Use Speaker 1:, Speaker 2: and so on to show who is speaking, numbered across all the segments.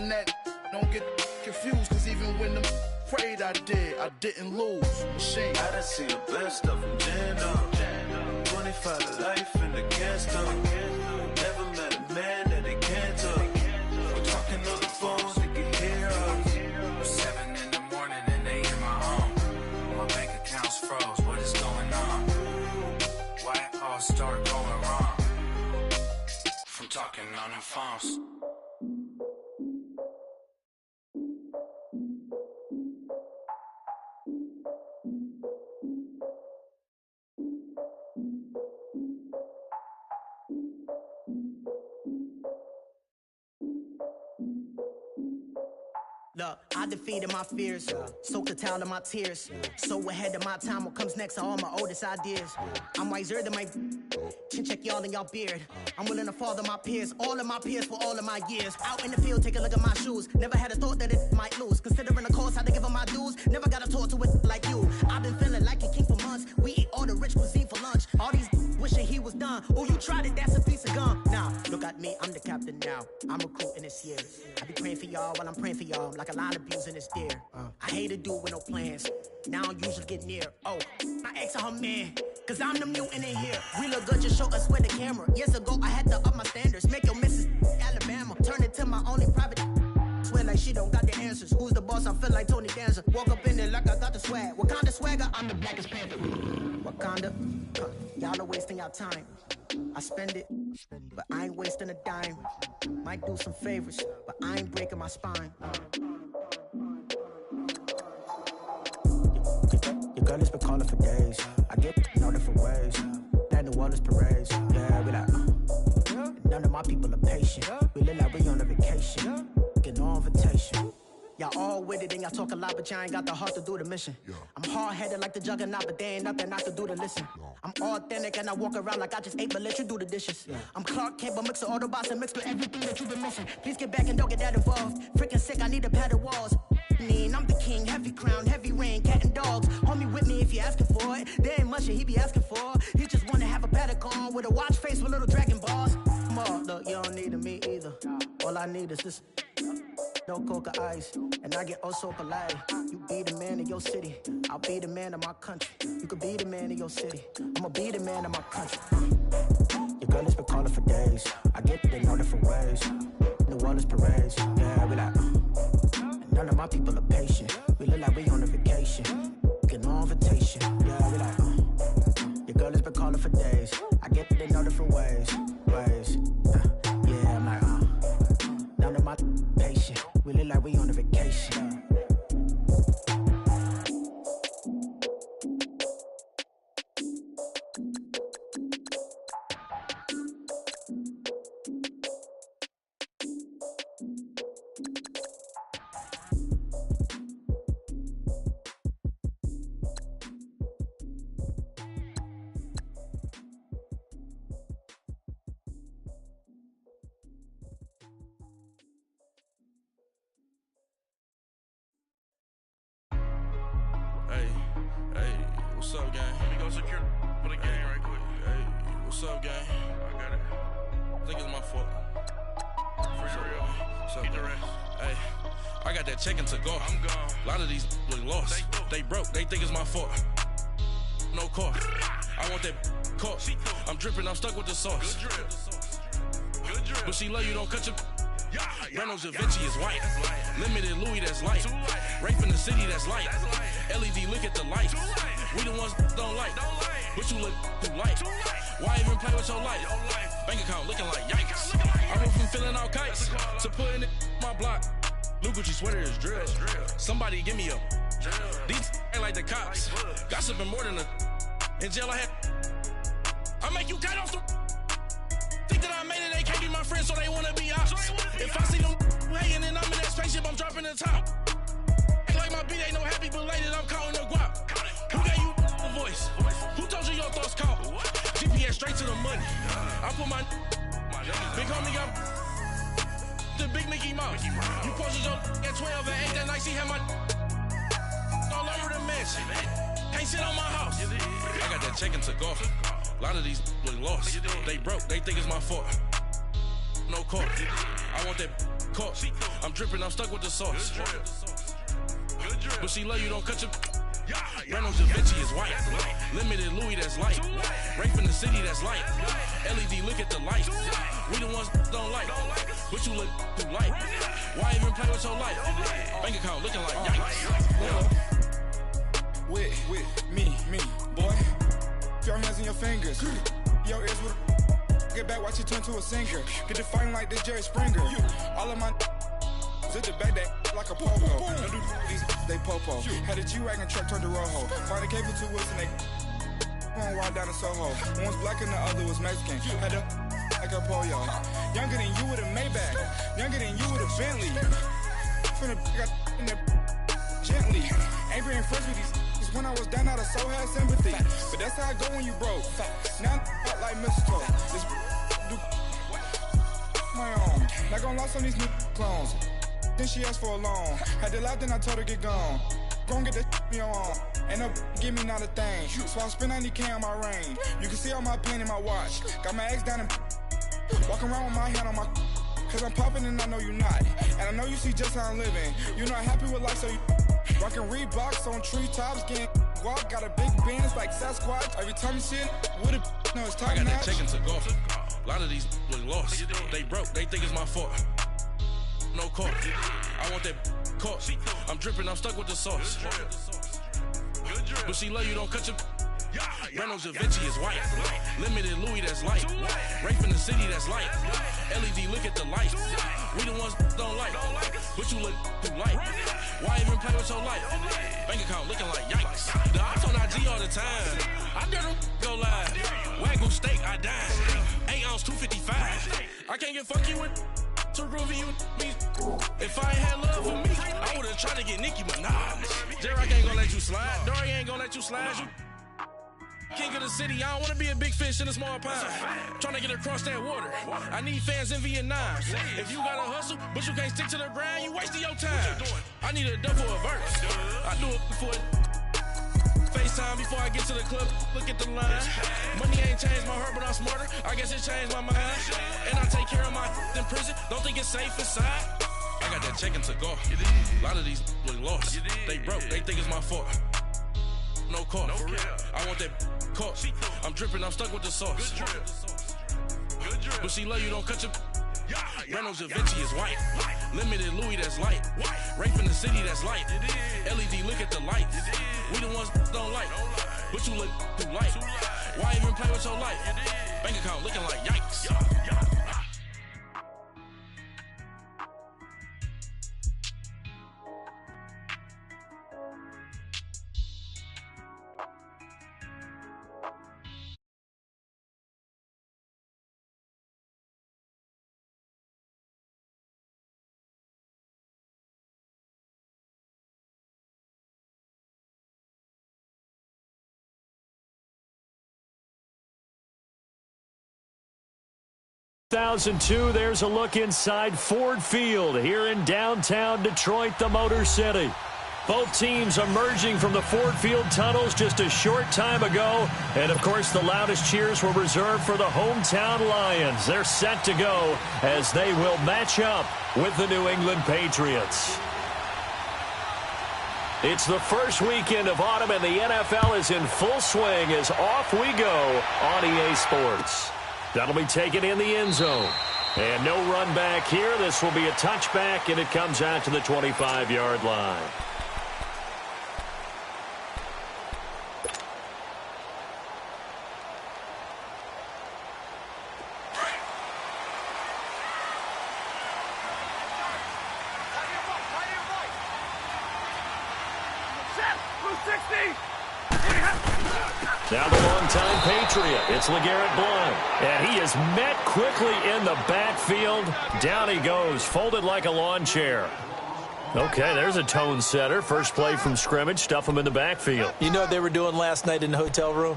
Speaker 1: I'm that. Don't get confused, cause even when the prayed I didn't lose. Machine.
Speaker 2: I done seen the best of them jammed up. 25 to life in the gas tank. Never met a man that they can't talk. We're talking on the phones, they can hear us.
Speaker 3: 7 in the morning and they in my home. My bank account's froze, what is going on? Why it all start going wrong? From talking on the phones.
Speaker 4: Look, I defeated my fears, soaked the towel of my tears. So ahead of my time, what comes next are all my oldest ideas. I'm wiser than my chin check y'all in y'all beard. I'm willing to father my peers, all of my peers for all of my years. Out in the field, take a look at my shoes. Never had a thought that it might lose. Considering the cost, how to give them my dues. Never got a talk to it like you. I've been feeling like a king for months. We eat all the rich cuisine for lunch. All these wishing he was done. Oh, you tried it, that's a piece of gum. Now, look at me, I'm the captain now. I'm recruiting this year. I be praying for y'all while I'm praying for y'all. Like a lot of abusing this deer. I hate to do it with no plans. Now I usually get near. Oh, my ex on her man. Cause I'm the mutant in here. We look good, just show us where the camera. Years ago, I had to up my standards. Make your missus Alabama. Turn it to my only private. Swear like she don't got the answers. Who's the boss? I feel like Tony Danza. Walk up in there like I got the swag. What kind of swagger? I'm the blackest panther. Wakanda. Y'all are wasting your time. I spend it, but I ain't wasting a dime. Might do some favors, but I ain't breaking my spine. Your girl has been calling for days. I get no different ways. That New Orleans parades. Yeah, we like, none of my people are patient. We look like we on a vacation. Get no invitation. Y'all all with it and y'all talk a lot, but y'all ain't got the heart to do the mission. I'm hard-headed like the juggernaut, but there ain't nothing I can do to listen. I'm authentic and I walk around like I just ate, but let you do the dishes. I'm Clark Kent, but mix the Autobots and mix with everything that you've been missing. Please get back and don't get that involved. Freaking sick, I need a pad of walls. I'm the king, heavy crown, heavy rain, cat and dogs. Homie with me if you asking for it. There ain't much that he be asking for. He just wanna have a paddock on with a watch face with little dragon balls. Look, you don't need me either. All I need is this. No coca ice, and I get oh so polite. You be the man of your city, I'll be the man of my country. You could be the man of your city, I'ma be the man of my country. Your girl has been calling for days. I get it in all different ways. New Orleans parades, yeah, we like. None of my people are patient. We look like we on a vacation. Get no invitation, yeah, we like. Your girl has been calling for days. I get it in all different ways. Yeah, I'm like, none of my patient. We look like we on a vacation.
Speaker 5: What's up, gang? Let me go secure for the gang right quick. Hey, what's up, gang? I got it. I think it's my fault. For real. What's up, gang? Hey, I got that check-in to go. I'm gone. A lot of these look lost. They broke. They think it's my fault. No car. I want that caught. I'm dripping. I'm stuck with the sauce. Good drip. Good drip. But she love you. Don't cut your. Reynolds Da Vinci is white. Limited Louis, that's light. Rape in the city, that's light. LED, look at the light. We the ones don't like. But you look too light. Why even play with your life? Bank account looking like yikes. I went from filling out kites to putting it my block. New Gucci sweater is drill. Somebody give me a. These ain't like the cops. Gossiping more than a. In jail I had. I make you cut off the. Think that I made it, they can't be my friends, so they wanna be ops. If I see them hating and I'm in that spaceship, I'm dropping the top. Ain't like my beat, ain't no happy belated, I'm counting the guap. Who gave you a voice? Who told you your thoughts count? GPS straight to the money. I put my big homie got the big Mickey Mouse. You posted your at 12 and 8 that night, she had my all over the mansion. Can't sit on my house. I got that check-in to go. A lot of these look lost. They broke, they think it's my fault. No car. I I want that caught. I'm dripping, I'm stuck with the sauce. But she love you, don't cut your. Reynolds Da Vinci is white. Limited Louis, that's light. Rape in the city, that's light. LED, look at the light. We the ones don't like. But you look too light. Why even play with your life? Bank account looking like yikes.
Speaker 6: With me, boy. Your hands in your fingers. Your ears with get back, watch you turn to a singer. Get to fighting like this Jerry Springer. All of my zip the back that like a pogo. Don't do these they popo. Had a G-Wagon truck turned to Rojo. Find a cable 2 wheels and they going wild down in Soho. One was black and the other was Mexican. Had a like a pollo. Younger than you with a Maybach. Younger than you with a Bentley. From the got in the gently. Ain't being friends with these. When I was down out of so had sympathy. But that's how I go when you broke. Now I'm like mistletoe. This do my own. Not gonna lost on these new clones. Then she asked for a loan. Had to laugh, then I told her get gone. Gon' get that me on. Ain't no give me not a thing. So I spend 90K on my range. You can see all my pain in my watch. Got my ex down and walking around with my hand on my. Cause I'm popping and I know you not. And I know you see just how I'm living. You're not happy with life, so you rockin' Reeboks on treetops, getting guap. Got a big bands like Sasquatch. Every time you see it, with it, no, it's time.
Speaker 5: I got that check into golf. A lot of these look lost. They broke, they think it's my fault. No caught. I want that caught. I'm dripping, I'm stuck with the sauce. But she love you, don't cut your. Reynolds Da Vinci is white. Limited Louis, that's light. Rape in the city, that's light. LED, look at the light. We the ones don't like. But you look too light. Why even play with your life? Bank account looking like yikes. The ops on IG all the time. I dare them go live. Wagyu steak, I died. 8 ounce, 255. I can't get fucky with to groovy you me. If I ain't had love for me, I would've tried to get Nicki Minaj. J-Rock ain't gonna let you slide. Dory ain't gonna let you slide. You king of the city, I don't wanna be a big fish in a small pond. Trying to get across that water. I need fans in Vietnam. If you gotta hustle, but you can't stick to the grind, you wasting your time. I need a double a verse. I do it before FaceTime before I get to the club. Look at the line. Money ain't changed my heart, but I'm smarter. I guess it changed my mind. And I take care of my in prison. Don't think it's safe inside. I got that check into golf. A lot of these look lost. They broke, they think it's my fault. No caught. I want that caught. I'm dripping, I'm stuck with the sauce. But she love you, don't cut your. Reynolds Da Vinci is white. Limited Louis, that's light. Rape in the city, that's light. LED, look at the lights. We the ones don't like. But you look too light. Why even play with your life? Bank account looking like yikes.
Speaker 7: ...2002, there's a look inside Ford Field here in downtown Detroit, the Motor City. Both teams emerging from the Ford Field tunnels just a short time ago. And, of course, the loudest cheers were reserved for the hometown Lions. They're set to go as they will match up with the New England Patriots. It's the first weekend of autumn, and the NFL is in full swing as off we go on EA Sports. That'll be taken in the end zone. And no run back here. This will be a touchback, and it comes out to the 25-yard line. Now the longtime Patriot, it's LeGarrette Blount. And he is met quickly in the backfield. Down he goes, folded like a lawn chair. Okay, there's a tone setter. First play from scrimmage, stuff him in the backfield.
Speaker 8: You know what they were doing last night in the hotel room?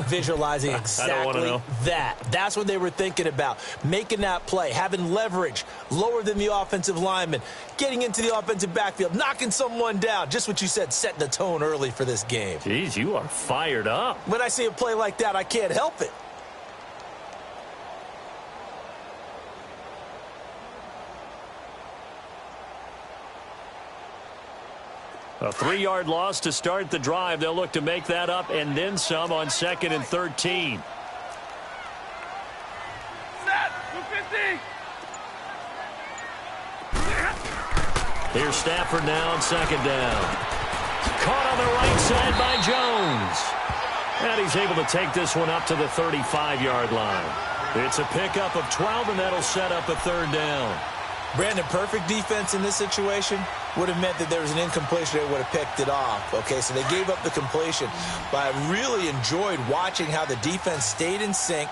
Speaker 8: Visualizing exactly that. That's what they were thinking about. Making that play, having leverage, lower than the offensive lineman, getting into the offensive backfield, knocking someone down. Just what you said, setting the tone early for this game.
Speaker 7: Jeez, you are fired up.
Speaker 8: When I see a play like that, I can't help it.
Speaker 7: A 3-yard loss to start the drive. They'll look to make that up and then some on 2nd and 13. Here's Stafford now on 2nd down. Caught on the right side by Jones. And he's able to take this one up to the 35-yard line. It's a pickup of 12, and that'll set up a 3rd down.
Speaker 8: Brandon, perfect defense in this situation would have meant that there was an incompletion. They would have picked it off. Okay, so they gave up the completion. But I really enjoyed watching how the defense stayed in sync,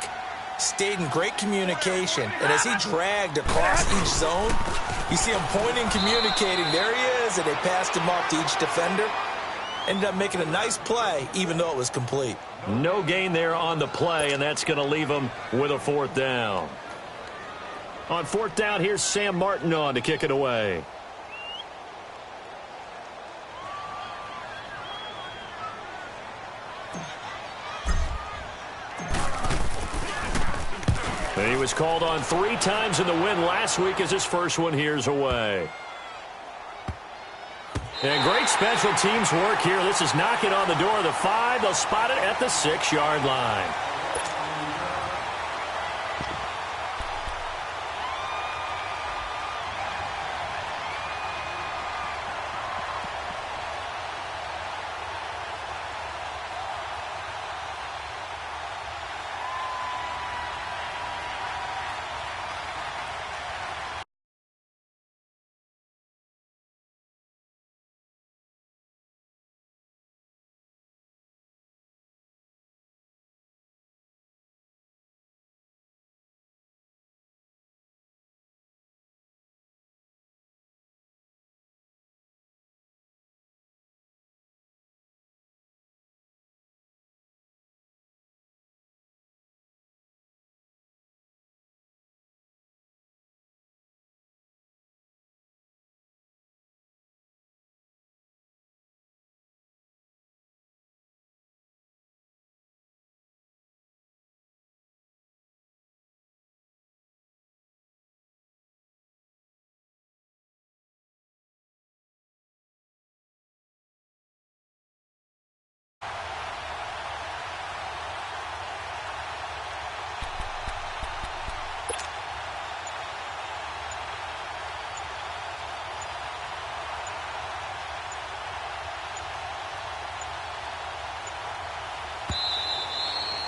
Speaker 8: stayed in great communication. And as he dragged across each zone, you see him pointing, communicating. There he is, and they passed him off to each defender. Ended up making a nice play, even though it was complete.
Speaker 7: No gain there on the play, and that's going to leave him with a 4th down. On 4th down, here's Sam Martin on to kick it away. And he was called on 3 times in the win last week as his first one here's away. And great special teams work here. This is knocking on the door of the 5. They'll spot it at the 6-yard line.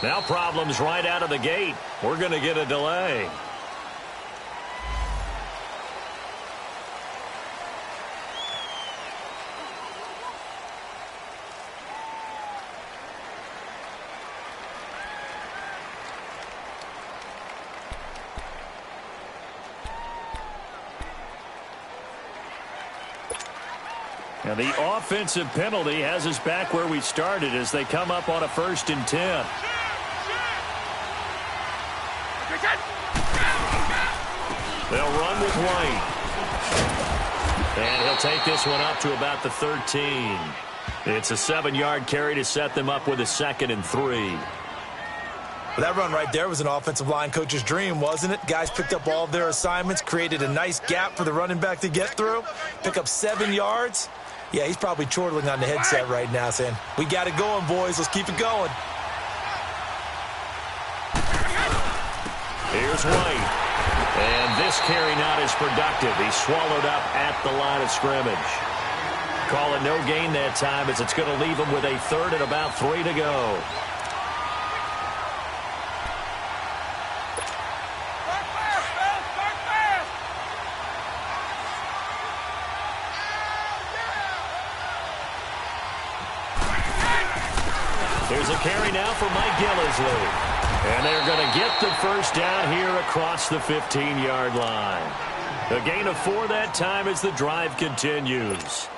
Speaker 7: Now problems right out of the gate. We're going to get a delay. And the offensive penalty has us back where we started as they come up on a 1st and 10. They'll run with White. And he'll take this one up to about the 13. It's a 7-yard carry to set them up with a 2nd and 3.
Speaker 8: Well, that run right there was an offensive line coach's dream, wasn't it? Guys picked up all of their assignments, created a nice gap for the running back to get through, pick up 7 yards. Yeah, he's probably chortling on the headset right now saying, we got it going, boys. Let's keep it going.
Speaker 7: Here's White. And this carry not as productive. He's swallowed up at the line of scrimmage. Call it no gain that time as it's going to leave him with a 3rd and about 3 to go. There's a carry now for Mike Gillisley. And they're going to get the 1st down here across the 15-yard line. A gain of 4 that time as the drive continues.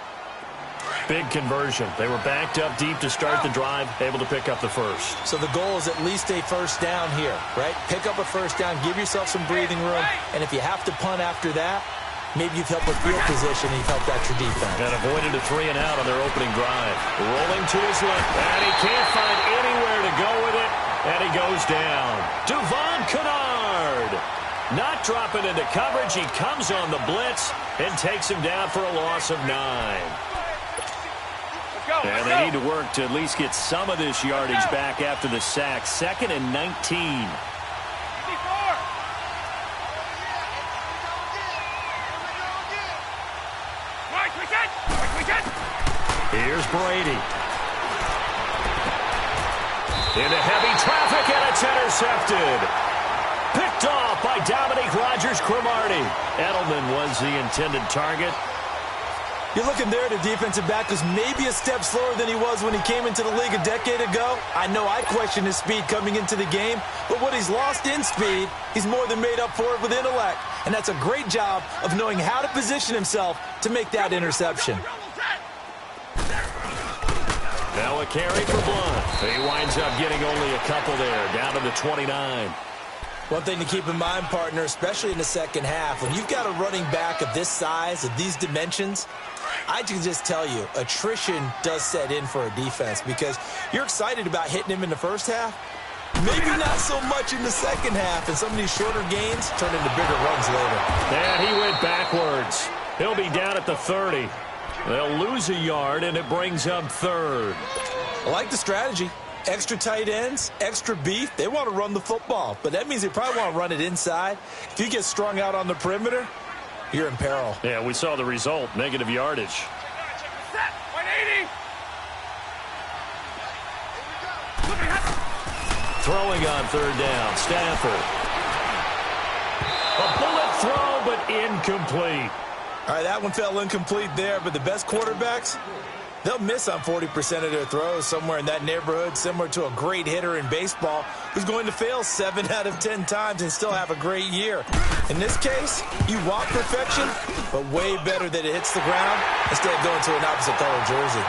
Speaker 7: Big conversion. They were backed up deep to start the drive, able to pick up the 1st.
Speaker 8: So the goal is at least a 1st down here, right? Pick up a 1st down, give yourself some breathing room, and if you have to punt after that, maybe you've helped with field position and you've helped out your defense.
Speaker 7: And avoided a 3 and out on their opening drive. Rolling to his left, and he can't find anywhere to go with it, and he goes down. Devon Kennard not dropping into coverage. He comes on the blitz and takes him down for a loss of 9. And they need to work to at least get some of this yardage back after the sack. 2nd and 19. Here's Brady. Into heavy traffic, and it's intercepted. Picked off by Dominique Rodgers-Cromartie. Edelman was the intended target.
Speaker 8: You're looking there at a defensive back who's maybe a step slower than he was when he came into the league a decade ago. I know I questioned his speed coming into the game, but what he's lost in speed, he's more than made up for it with intellect. And that's a great job of knowing how to position himself to make that interception.
Speaker 7: Now a carry for Blunt. He winds up getting only a couple there, down to the 29.
Speaker 8: One thing to keep in mind, partner, especially in the second half, when you've got a running back of this size, of these dimensions, I can just tell you, attrition does set in for a defense because you're excited about hitting him in the first half. Maybe not so much in the second half, and some of these shorter gains turn into bigger runs later.
Speaker 7: And he went backwards. He'll be down at the 30. They'll lose a yard, and it brings up 3rd.
Speaker 8: I like the strategy. Extra tight ends, extra beef. They want to run the football, but that means they probably want to run it inside. If you get strung out on the perimeter, you're in peril.
Speaker 7: Yeah, we saw the result, negative yardage. Throwing on 3rd down, Stafford. A bullet throw, but incomplete.
Speaker 8: All right, that one fell incomplete there, but the best quarterbacks, they'll miss on 40% of their throws, somewhere in that neighborhood, similar to a great hitter in baseball who's going to fail 7 out of 10 times and still have a great year. In this case, you want perfection, but way better that it hits the ground instead of going to an opposite color jersey.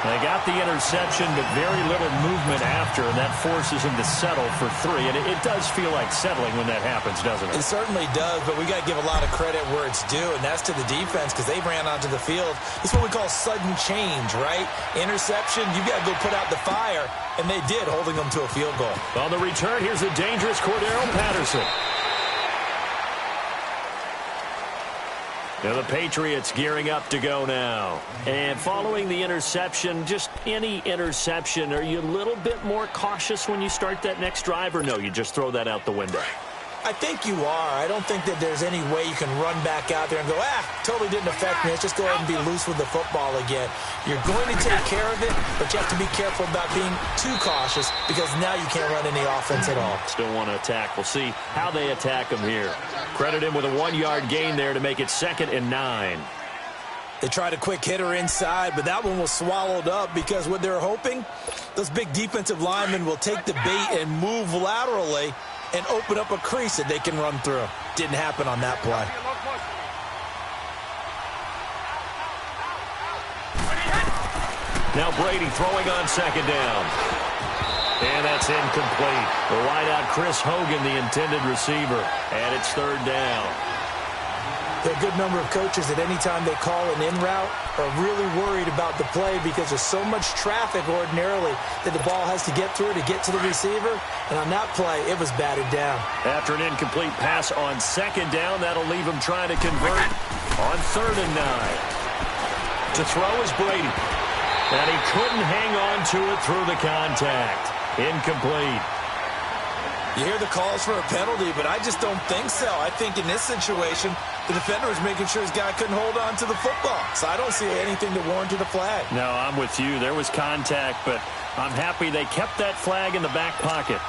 Speaker 7: They got the interception, but very little movement after, and that forces him to settle for 3. And it does feel like settling when that happens, doesn't it?
Speaker 8: It certainly does, but we got to give a lot of credit where it's due, and that's to the defense because they ran onto the field. It's what we call sudden change, right? Interception, you got to go put out the fire, and they did, holding them to a field goal.
Speaker 7: On the return, here's the dangerous Cordero Patterson. Now the Patriots gearing up to go now. And following the interception, just any interception, are you a little bit more cautious when you start that next drive, or no, you just throw that out the window?
Speaker 8: I think you are. I don't think that there's any way you can run back out there and go, totally didn't affect me. Let's just go ahead and be loose with the football again. You're going to take care of it, but you have to be careful about being too cautious because now you can't run any offense at all.
Speaker 7: Still want to attack. We'll see how they attack him here. Credit him with a 1-yard gain there to make it 2nd and 9.
Speaker 8: They tried a quick hitter inside, but that one was swallowed up because what they're hoping, those big defensive linemen will take the bait and move laterally and open up a crease that they can run through. Didn't happen on that play.
Speaker 7: Now Brady throwing on 2nd down. And that's incomplete. The wideout Chris Hogan, the intended receiver. And it's 3rd down.
Speaker 8: There are a good number of coaches at any time they call an in route are really worried about the play because there's so much traffic ordinarily that the ball has to get through to get to the receiver. And on that play, it was batted down.
Speaker 7: After an incomplete pass on 2nd down, that'll leave him trying to convert on 3rd and 9. To throw is Brady. And he couldn't hang on to it through the contact. Incomplete.
Speaker 8: You hear the calls for a penalty, but I just don't think so. I think in this situation, the defender was making sure his guy couldn't hold on to the football. So I don't see anything to warrant a flag.
Speaker 7: No, I'm with you. There was contact, but I'm happy they kept that flag in the back pocket.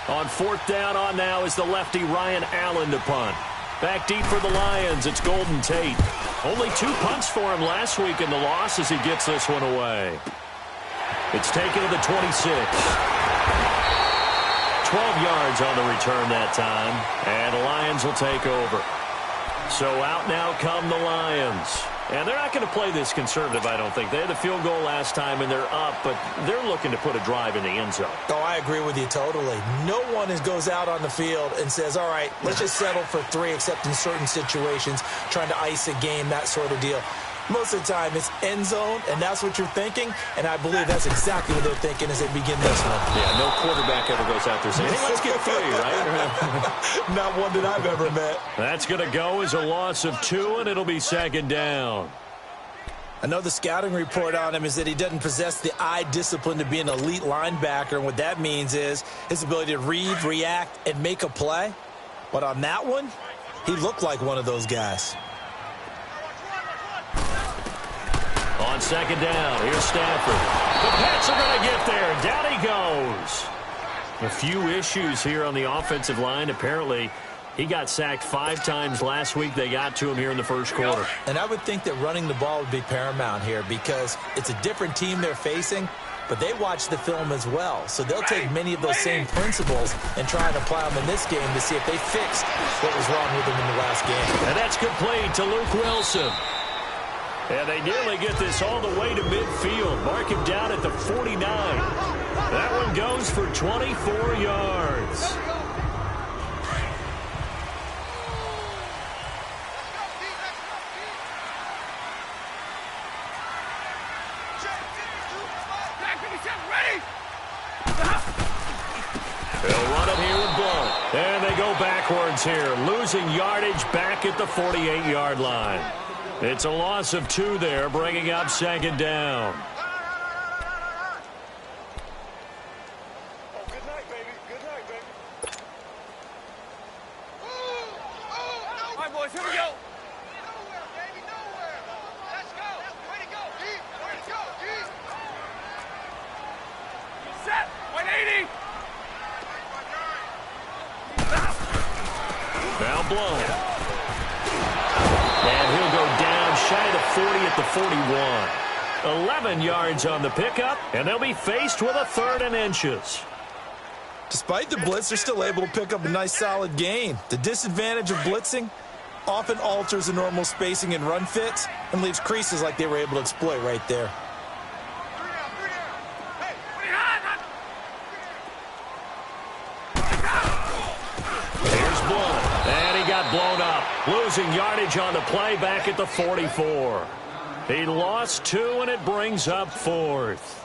Speaker 7: On 4th down on now is the lefty Ryan Allen to punt. Back deep for the Lions, it's Golden Tate. Only 2 punts for him last week in the loss as he gets this one away. It's taken to the 26. 12 yards on the return that time, and the Lions will take over. So out now come the Lions. And they're not going to play this conservative, I don't think. They had the field goal last time, and they're up, but they're looking to put a drive in the end zone.
Speaker 8: Oh, I agree with you totally. No one goes out on the field and says, all right, let's just settle for 3, except in certain situations, trying to ice a game, that sort of deal. Most of the time, it's end zone, and that's what you're thinking, and I believe that's exactly what they're thinking as they begin this one.
Speaker 7: Yeah, no quarterback ever goes out there saying, hey, let's get 3, right?
Speaker 8: Not one that I've ever met.
Speaker 7: That's going to go as a loss of 2, and it'll be 2nd down.
Speaker 8: I know the scouting report on him is that he doesn't possess the eye discipline to be an elite linebacker, and what that means is his ability to read, react, and make a play. But on that one, he looked like one of those guys.
Speaker 7: On second down, here's Stafford. The Pats are going to get there. Down he goes. A few issues here on the offensive line. Apparently, he got sacked 5 times last week. They got to him here in the first quarter.
Speaker 8: And I would think that running the ball would be paramount here because it's a different team they're facing, but they watch the film as well. So they'll take many of those same principles and try and apply them in this game to see if they fixed what was wrong with them in the last game.
Speaker 7: And that's complete to Luke Wilson. And they nearly get this all the way to midfield. Mark him down at the 49. That one goes for 24 yards. They'll run it here with Blunt. And they go backwards here, losing yardage back at the 48-yard line. It's a loss of 2 there, bringing up second down.
Speaker 6: Good night, baby. Good night, baby. All right, boys, here we go. Nowhere, baby, nowhere. Let's go. Way to go, D. Way to go, D. Set. 180.
Speaker 7: Now Blunt. And he'll go down shy of the 40 at the 41. 11 yards on the pickup, and they'll be faced with a 3rd and inches.
Speaker 8: Despite the blitz, they're still able to pick up a nice solid gain. The disadvantage of blitzing often alters the normal spacing and run fits and leaves creases like they were able to exploit right there.
Speaker 7: Here's Blunt, and he got blown up. Losing yardage on the play back at the 44. He lost 2, and it brings up 4th.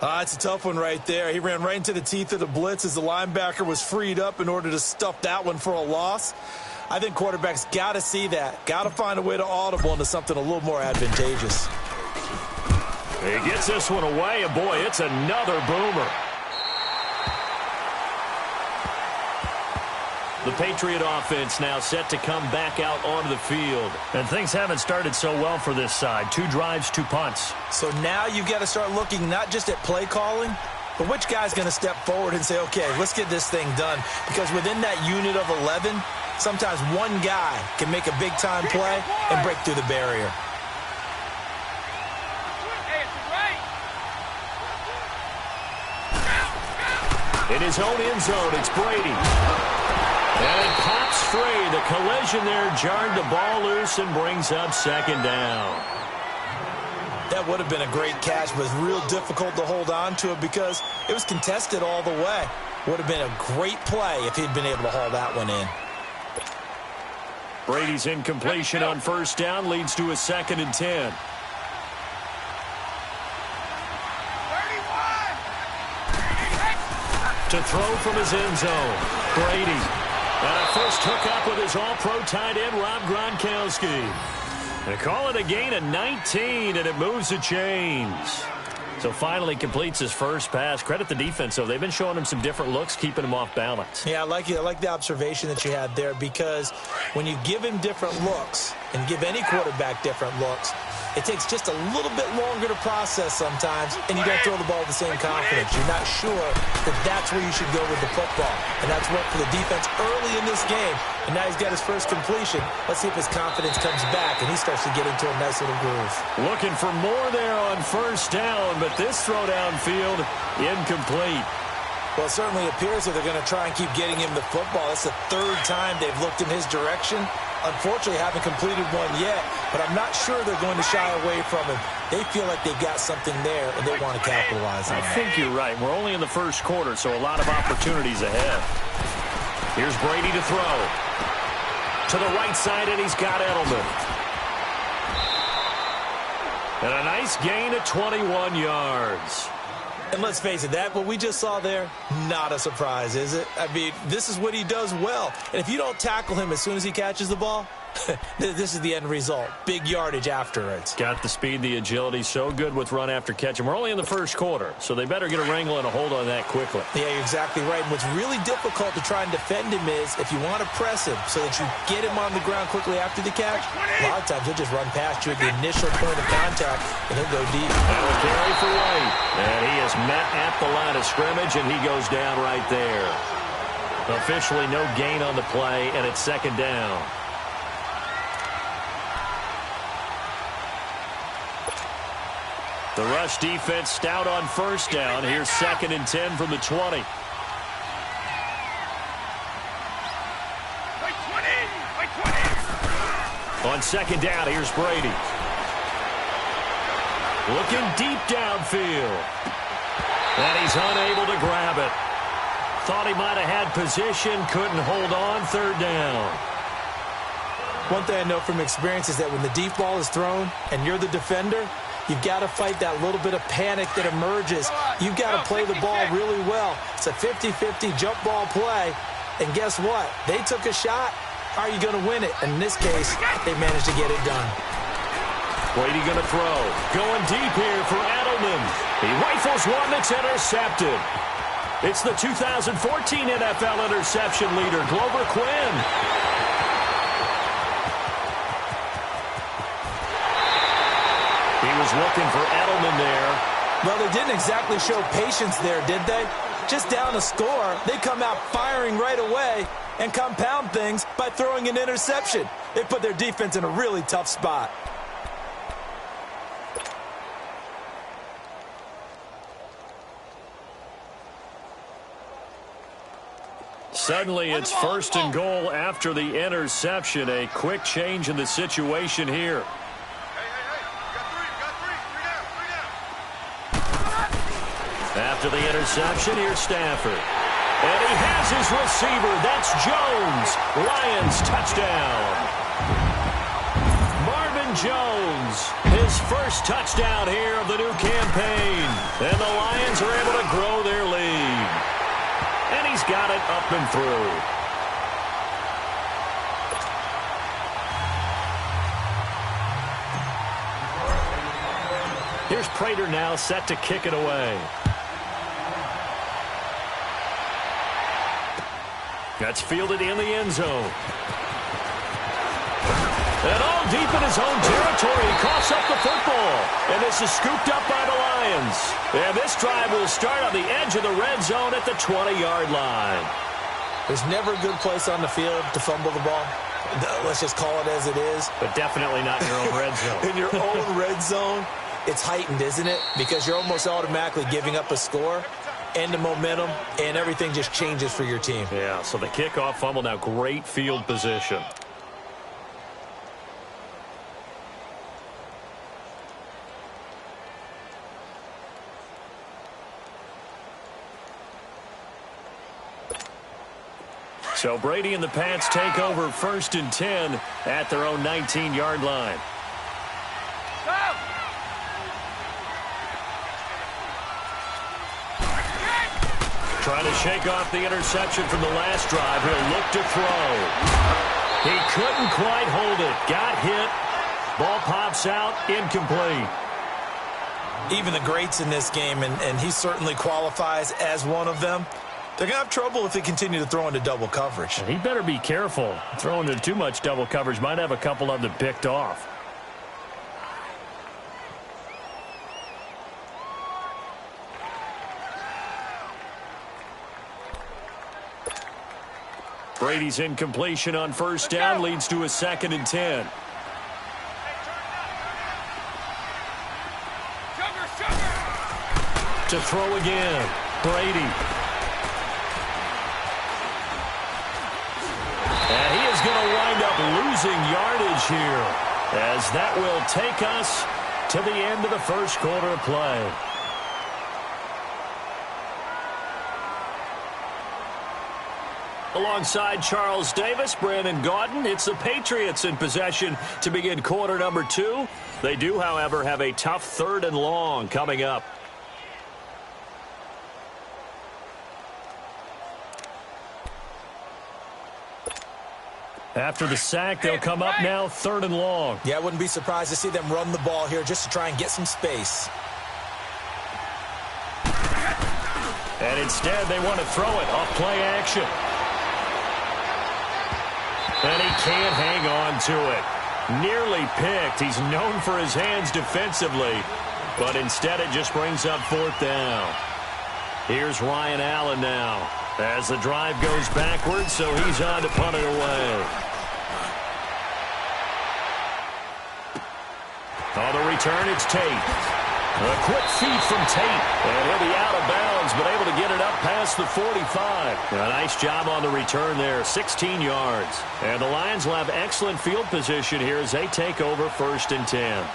Speaker 8: It's a tough one right there. He ran right into the teeth of the blitz as the linebacker was freed up in order to stuff that one for a loss. I think quarterbacks got to see that. Got to find a way to audible into something a little more advantageous.
Speaker 7: He gets this one away, and boy, it's another boomer. The Patriot offense now set to come back out onto the field. And things haven't started so well for this side. 2 drives, 2 punts.
Speaker 8: So now you've got to start looking not just at play calling, but which guy's going to step forward and say, okay, let's get this thing done. Because within that unit of 11, sometimes one guy can make a big-time play and break through the barrier.
Speaker 7: In his own end zone, it's Brady. And it pops free. The collision there jarred the ball loose and brings up second down.
Speaker 8: That would have been a great catch, but it's real difficult to hold on to it because it was contested all the way. Would have been a great play if he'd been able to haul that one in.
Speaker 7: Brady's incompletion on first down leads to a 2nd and 10. To throw from his end zone, Brady. And a first hookup with his all-pro tight end, Rob Gronkowski. They call it a gain of 19, and it moves the chains. So finally completes his first pass. Credit the defense, though. They've been showing him some different looks, keeping him off balance.
Speaker 8: Yeah, I like the observation that you had there because when you give him different looks and give any quarterback different looks, it takes just a little bit longer to process sometimes, and you don't throw the ball with the same confidence. You're not sure that that's where you should go with the football. And that's worked for the defense early in this game. And now he's got his first completion. Let's see if his confidence comes back and he starts to get into a nice little groove.
Speaker 7: Looking for more there on first down, but this throw downfield incomplete.
Speaker 8: Well, it certainly appears that they're going to try and keep getting him the football. That's the 3rd time they've looked in his direction. Unfortunately, haven't completed one yet, but I'm not sure they're going to shy away from him. They feel like they've got something there, and they want to capitalize on it.
Speaker 7: I think you're right. We're only in the first quarter, so a lot of opportunities ahead. Here's Brady to throw. To the right side, and he's got Edelman. And a nice gain of 21 yards.
Speaker 8: And let's face it, that what we just saw there, not a surprise, is it? I mean, this is what he does well. And if you don't tackle him as soon as he catches the ball, This is the end result. Big yardage afterwards.
Speaker 7: Got the speed, the agility, so good with run after catch. And we're only in the first quarter, so they better get a wrangle and a hold on that quickly.
Speaker 8: Yeah, you're exactly right. And what's really difficult to try and defend him is if you want to press him so that you get him on the ground quickly after the catch, a lot of times he'll just run past you at the initial point of contact, and he'll go deep.
Speaker 7: That will carry for White. And he is met at the line of scrimmage, and he goes down right there. Officially no gain on the play, and it's second down. The rush defense stout on first down. Here's 2nd and 10 from the 20. On second down, here's Brady. Looking deep downfield. And he's unable to grab it. Thought he might have had position, couldn't hold on, 3rd down.
Speaker 8: One thing I know from experience is that when the deep ball is thrown and you're the defender, you've got to fight that little bit of panic that emerges. You've got to play the ball really well. It's a 50-50 jump ball play. And guess what? They took a shot. How are you going to win it? And in this case, they managed to get it done.
Speaker 7: Brady going to throw. Going deep here for Edelman. He rifles one that's intercepted. It's the 2014 NFL interception leader, Glover Quinn. He was looking for Edelman there.
Speaker 8: Well, they didn't exactly show patience there, did they? Just down a score, they come out firing right away and compound things by throwing an interception. They put their defense in a really tough spot.
Speaker 7: Suddenly, it's 1st and goal after the interception. A quick change in the situation here. After the interception, here's Stafford. And he has his receiver. That's Jones. Lions touchdown. Marvin Jones, his first touchdown here of the new campaign. And the Lions are able to grow their lead. And he's got it up and through. Here's Prater now set to kick it away. That's fielded in the end zone. And all deep in his own territory, he coughs up the football. And this is scooped up by the Lions. And this drive will start on the edge of the red zone at the 20-yard line.
Speaker 8: There's never a good place on the field to fumble the ball. Let's just call it as it is.
Speaker 7: But definitely not in your own red zone.
Speaker 8: In your own red zone, it's heightened, isn't it? Because you're almost automatically giving up a score and the momentum, and everything just changes for your team.
Speaker 7: Yeah, so the kickoff fumble, now great field position. So Brady and the Pats take over 1st and 10 at their own 19-yard line. Trying to shake off the interception from the last drive. He'll look to throw. He couldn't quite hold it. Got hit. Ball pops out. Incomplete.
Speaker 8: Even the greats in this game, and he certainly qualifies as one of them, they're going to have trouble if they continue to throw into double coverage.
Speaker 7: He better be careful. Throwing into too much double coverage might have a couple of them picked off. Brady's incompletion on 1st down leads to a 2nd and 10. To throw again, Brady. And he is going to wind up losing yardage here, as that will take us to the end of the first quarter of play. Alongside Charles Davis, Brandon Gaudin, it's the Patriots in possession to begin quarter number 2. They do, however, have a tough 3rd and long coming up. After the sack, they'll come up now 3rd and long.
Speaker 8: Yeah, I wouldn't be surprised to see them run the ball here just to try and get some space.
Speaker 7: And instead, they want to throw it off play action. And he can't hang on to it. Nearly picked. He's known for his hands defensively. But instead, it just brings up 4th down. Here's Ryan Allen now. As the drive goes backwards, so he's on to punt it away. On the return, it's Tate. A quick feed from Tate. And he'll be out of bounds, but able to get it up past the 45. A nice job on the return there, 16 yards. And the Lions will have excellent field position here as they take over 1st and 10.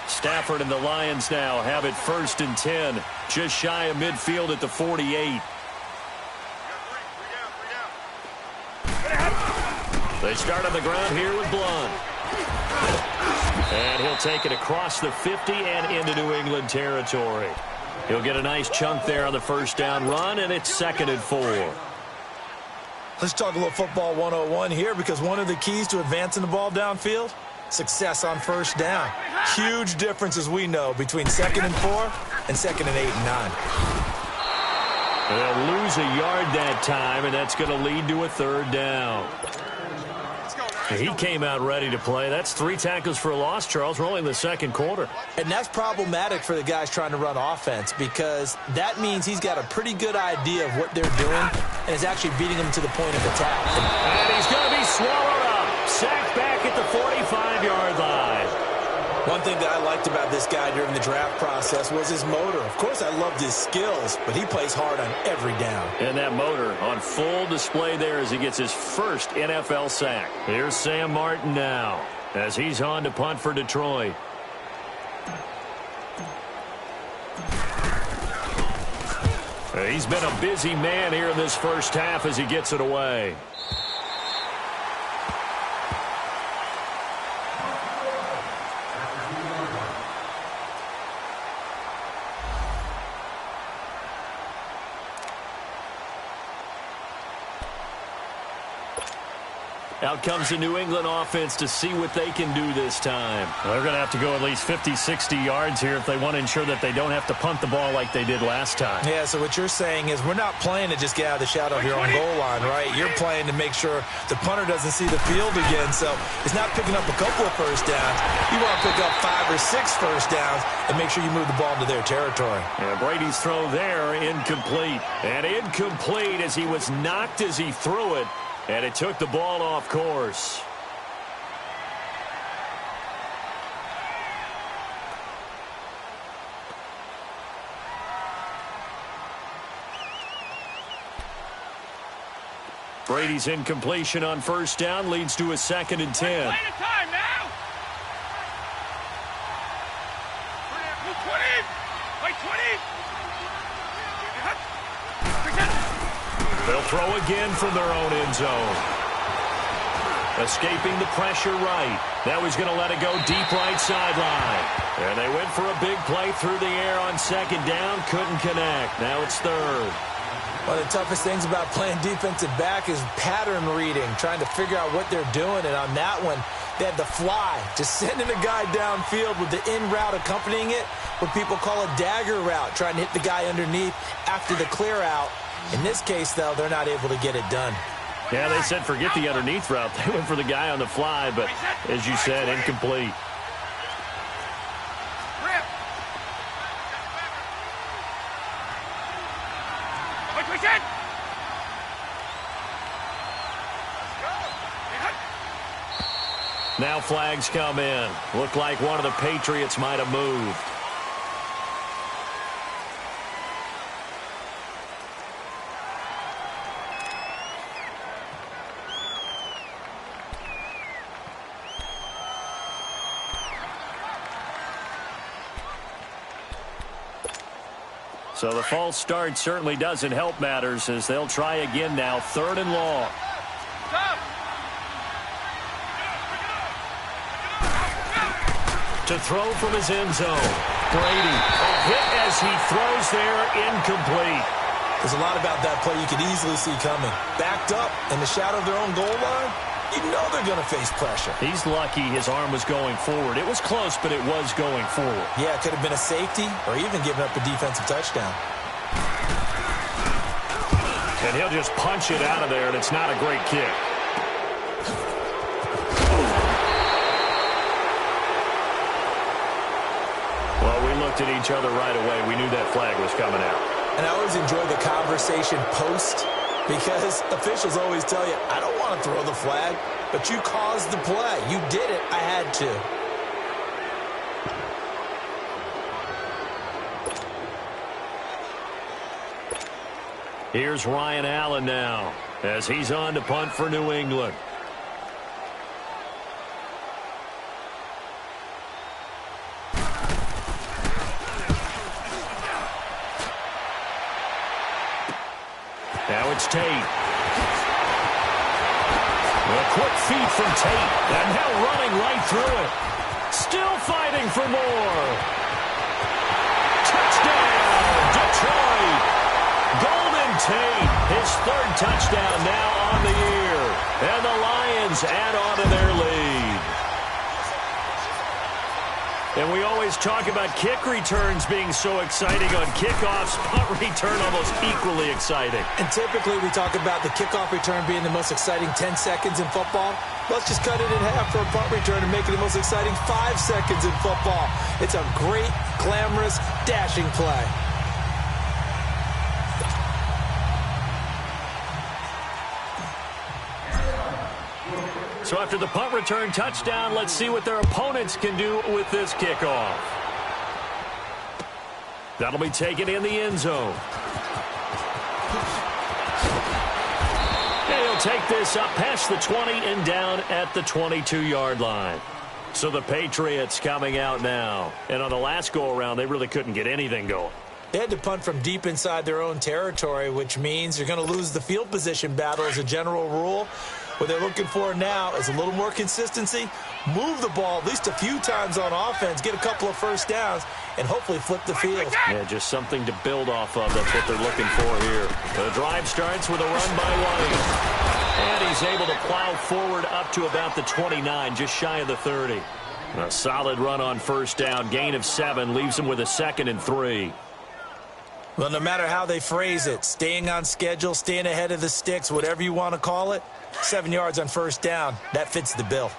Speaker 7: Stafford and the Lions now have it 1st and 10. Just shy of midfield at the 48. They start on the ground here with Blunt. And he'll take it across the 50 and into New England territory. He'll get a nice chunk there on the 1st down run, and it's 2nd and 4.
Speaker 8: Let's talk a little football 101 here, because one of the keys to advancing the ball downfield, success on 1st down. Huge difference, as we know, between 2nd and 4 and 2nd and 8 and 9.
Speaker 7: They'll lose a yard that time, and that's going to lead to a 3rd down. He came out ready to play. That's 3 tackles for a loss, Charles. We're only in the 2nd quarter.
Speaker 8: And that's problematic for the guys trying to run offense, because that means he's got a pretty good idea of what they're doing and is actually beating them to the point of attack.
Speaker 7: And he's going to be swallowed up. Sacked back at the 45-yard line.
Speaker 8: One thing that I liked about this guy during the draft process was his motor. Of course, I loved his skills, but he plays hard on every down.
Speaker 7: And that motor on full display there as he gets his first NFL sack. Here's Sam Martin now as he's on to punt for Detroit. He's been a busy man here in this 1st half as he gets it away. Out comes the New England offense to see what they can do this time. They're going to have to go at least 50, 60 yards here if they want to ensure that they don't have to punt the ball like they did last time.
Speaker 8: Yeah, so what you're saying is we're not playing to just get out of the shadow of your own goal line, right? You're playing to make sure the punter doesn't see the field again. So it's not picking up a couple of 1st downs. You want to pick up 5 or 6 1st downs and make sure you move the ball into their territory.
Speaker 7: And Brady's throw there, incomplete. And incomplete as he was knocked as he threw it. And it took the ball off course. Brady's incompletion on 1st down leads to a 2nd and 10. They'll throw again from their own end zone. Escaping the pressure right. Now he's going to let it go deep right sideline. And they went for a big play through the air on 2nd down. Couldn't connect. Now it's 3rd.
Speaker 8: One of the toughest things about playing defensive back is pattern reading, trying to figure out what they're doing. And on that one, they had the fly, just sending a guy downfield with the in route accompanying it, what people call a dagger route, trying to hit the guy underneath after the clear out. In this case, though, they're not able to get it done.
Speaker 7: Yeah, they said forget the underneath route. They went for the guy on the fly, but as you said, incomplete. Now flags come in. Looked like one of the Patriots might have moved. So the false start certainly doesn't help matters as they'll try again now, 3rd and long. To throw from his end zone. Brady. A hit as he throws there, incomplete.
Speaker 8: There's a lot about that play you could easily see coming. Backed up in the shadow of their own goal line, you know they're going to face pressure.
Speaker 7: He's lucky his arm was going forward. It was close, but it was going forward.
Speaker 8: Yeah, it could have been a safety or even given up a defensive touchdown.
Speaker 7: And he'll just punch it out of there, and it's not a great kick. Well, we looked at each other right away. We knew that flag was coming out.
Speaker 8: And I always enjoy the conversation post because officials always tell you, I don't want to throw the flag, but you caused the play. You did it. I had to.
Speaker 7: Here's Ryan Allen now as he's on to punt for New England. Now it's Tate. A quick feed from Tate. And now running right through it. Still fighting for more. Touchdown, Detroit. Golden Tate, his third touchdown now on the year. And the Lions add on to their lead. And we always talk about kick returns being so exciting on kickoffs. Punt return almost equally exciting.
Speaker 8: And typically we talk about the kickoff return being the most exciting 10 seconds in football. Let's just cut it in half for a punt return and make it the most exciting 5 seconds in football. It's a great, glamorous, dashing play.
Speaker 7: So after the punt return touchdown, let's see what their opponents can do with this kickoff. That'll be taken in the end zone. And he'll take this up past the 20 and down at the 22-yard line. So the Patriots coming out now. And on the last go-around, they really couldn't get anything going.
Speaker 8: They had to punt from deep inside their own territory, which means you're going to lose the field position battle as a general rule. What they're looking for now is a little more consistency, move the ball at least a few times on offense, get a couple of first downs, and hopefully flip the field.
Speaker 7: Yeah, just something to build off of. That's what they're looking for here. The drive starts with a run by White. And he's able to plow forward up to about the 29, just shy of the 30. A solid run on first down, gain of 7, leaves him with a 2nd and 3.
Speaker 8: Well, no matter how they phrase it, staying on schedule, staying ahead of the sticks, whatever you want to call it, 7 yards on first down, that fits the bill.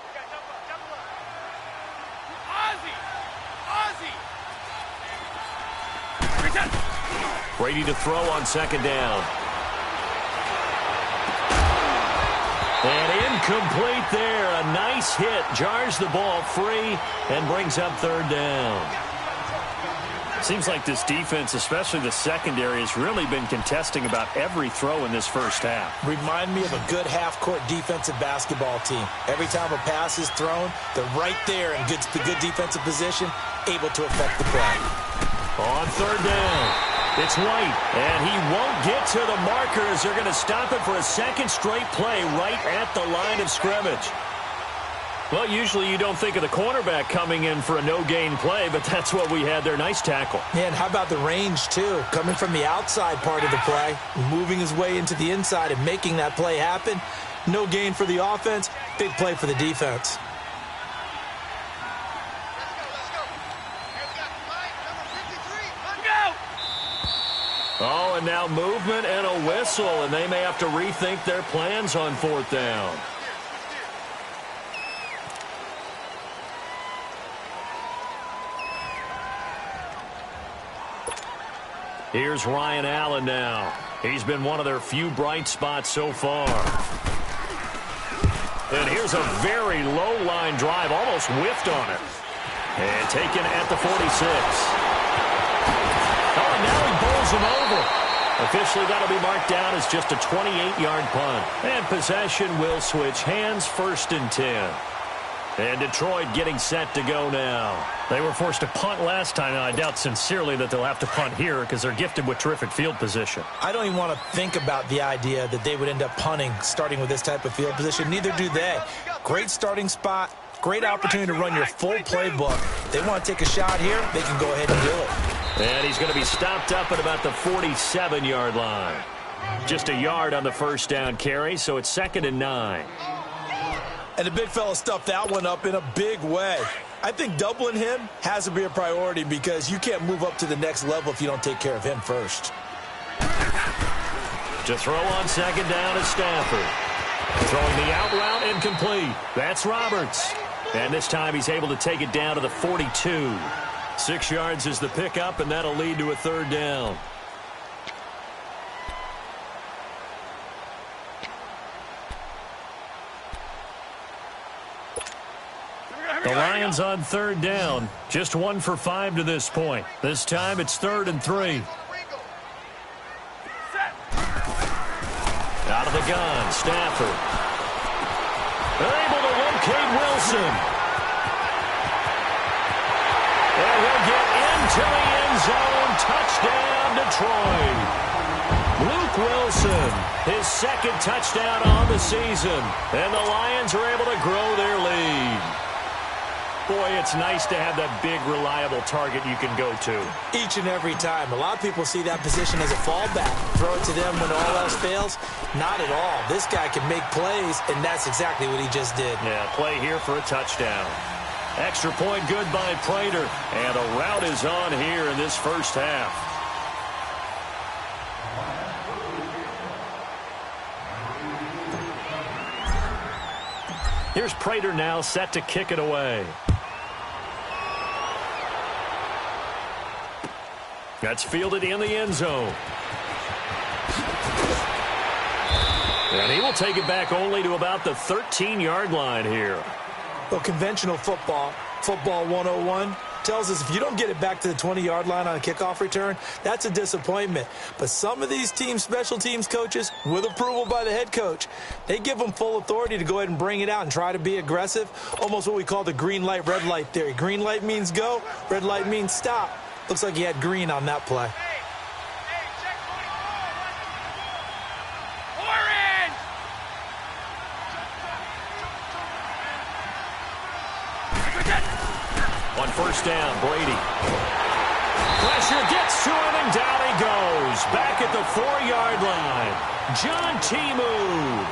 Speaker 7: Brady to throw on 2nd down. And incomplete there. A nice hit. Jars the ball free and brings up 3rd down. Seems like this defense, especially the secondary, has really been contesting about every throw in this first half.
Speaker 8: Remind me of a good half-court defensive basketball team. Every time a pass is thrown, they're right there in good defensive position, able to affect the play.
Speaker 7: On 3rd down, it's White, and he won't get to the markers. They're going to stop it for a 2nd straight play right at the line of scrimmage. Well, usually you don't think of the cornerback coming in for a no-gain play, but that's what we had there. Nice tackle.
Speaker 8: And how about the range, too? Coming from the outside part of the play, moving his way into the inside and making that play happen. No gain for the offense, big play for the defense.
Speaker 7: Oh, and now movement and a whistle, and they may have to rethink their plans on 4th down. Here's Ryan Allen now. He's been one of their few bright spots so far. And here's a very low-line drive, almost whiffed on it. And taken at the 46. Oh, and now he bowls him over. Officially, that'll be marked down as just a 28-yard punt. And possession will switch hands, 1st and 10. And Detroit getting set to go now. They were forced to punt last time, and I doubt sincerely that they'll have to punt here because they're gifted with terrific field position.
Speaker 8: I don't even want to think about the idea that they would end up punting starting with this type of field position. Neither do they. Great starting spot, Great opportunity to run your full playbook. If they want to take a shot here, they can go ahead and do it.
Speaker 7: And he's going to be stopped up at about the 47-yard line. Just a yard on the first down carry, so it's 2nd and 9.
Speaker 8: And the big fella stuffed that one up in a big way. I think doubling him has to be a priority because you can't move up to the next level if you don't take care of him first.
Speaker 7: To throw on 2nd down is Stafford. Throwing the out route incomplete. That's Roberts. And this time he's able to take it down to the 42. 6 yards is the pickup, and that'll lead to a 3rd down. The Lions on 3rd down. Just 1 for 5 to this point. This time it's 3rd and 3. Out of the gun, Stafford. They're able to locate Wilson. And he'll get into the end zone. Touchdown, Detroit. Luke Wilson, his 2nd touchdown on the season. And the Lions are able to grow their lead. Boy, it's nice to have that big, reliable target you can go to.
Speaker 8: Each and every time. A lot of people see that position as a fallback. Throw it to them when all else fails. Not at all. This guy can make plays, and that's exactly what he just did.
Speaker 7: Yeah, play here for a touchdown. Extra point good by Prater. And a route is on here in this first half. Here's Prater now set to kick it away. That's fielded in the end zone. And he will take it back only to about the 13-yard line here.
Speaker 8: Well, conventional football 101, tells us if you don't get it back to the 20-yard line on a kickoff return, that's a disappointment. But some of these teams, special teams coaches, with approval by the head coach, they give them full authority to go ahead and bring it out and try to be aggressive, almost what we call the green light, red light theory. Green light means go, red light means stop. Looks like he had green on that play.
Speaker 7: On first down, Brady. Pressure gets to him, and down he goes. Back at the 4-yard line. John Timu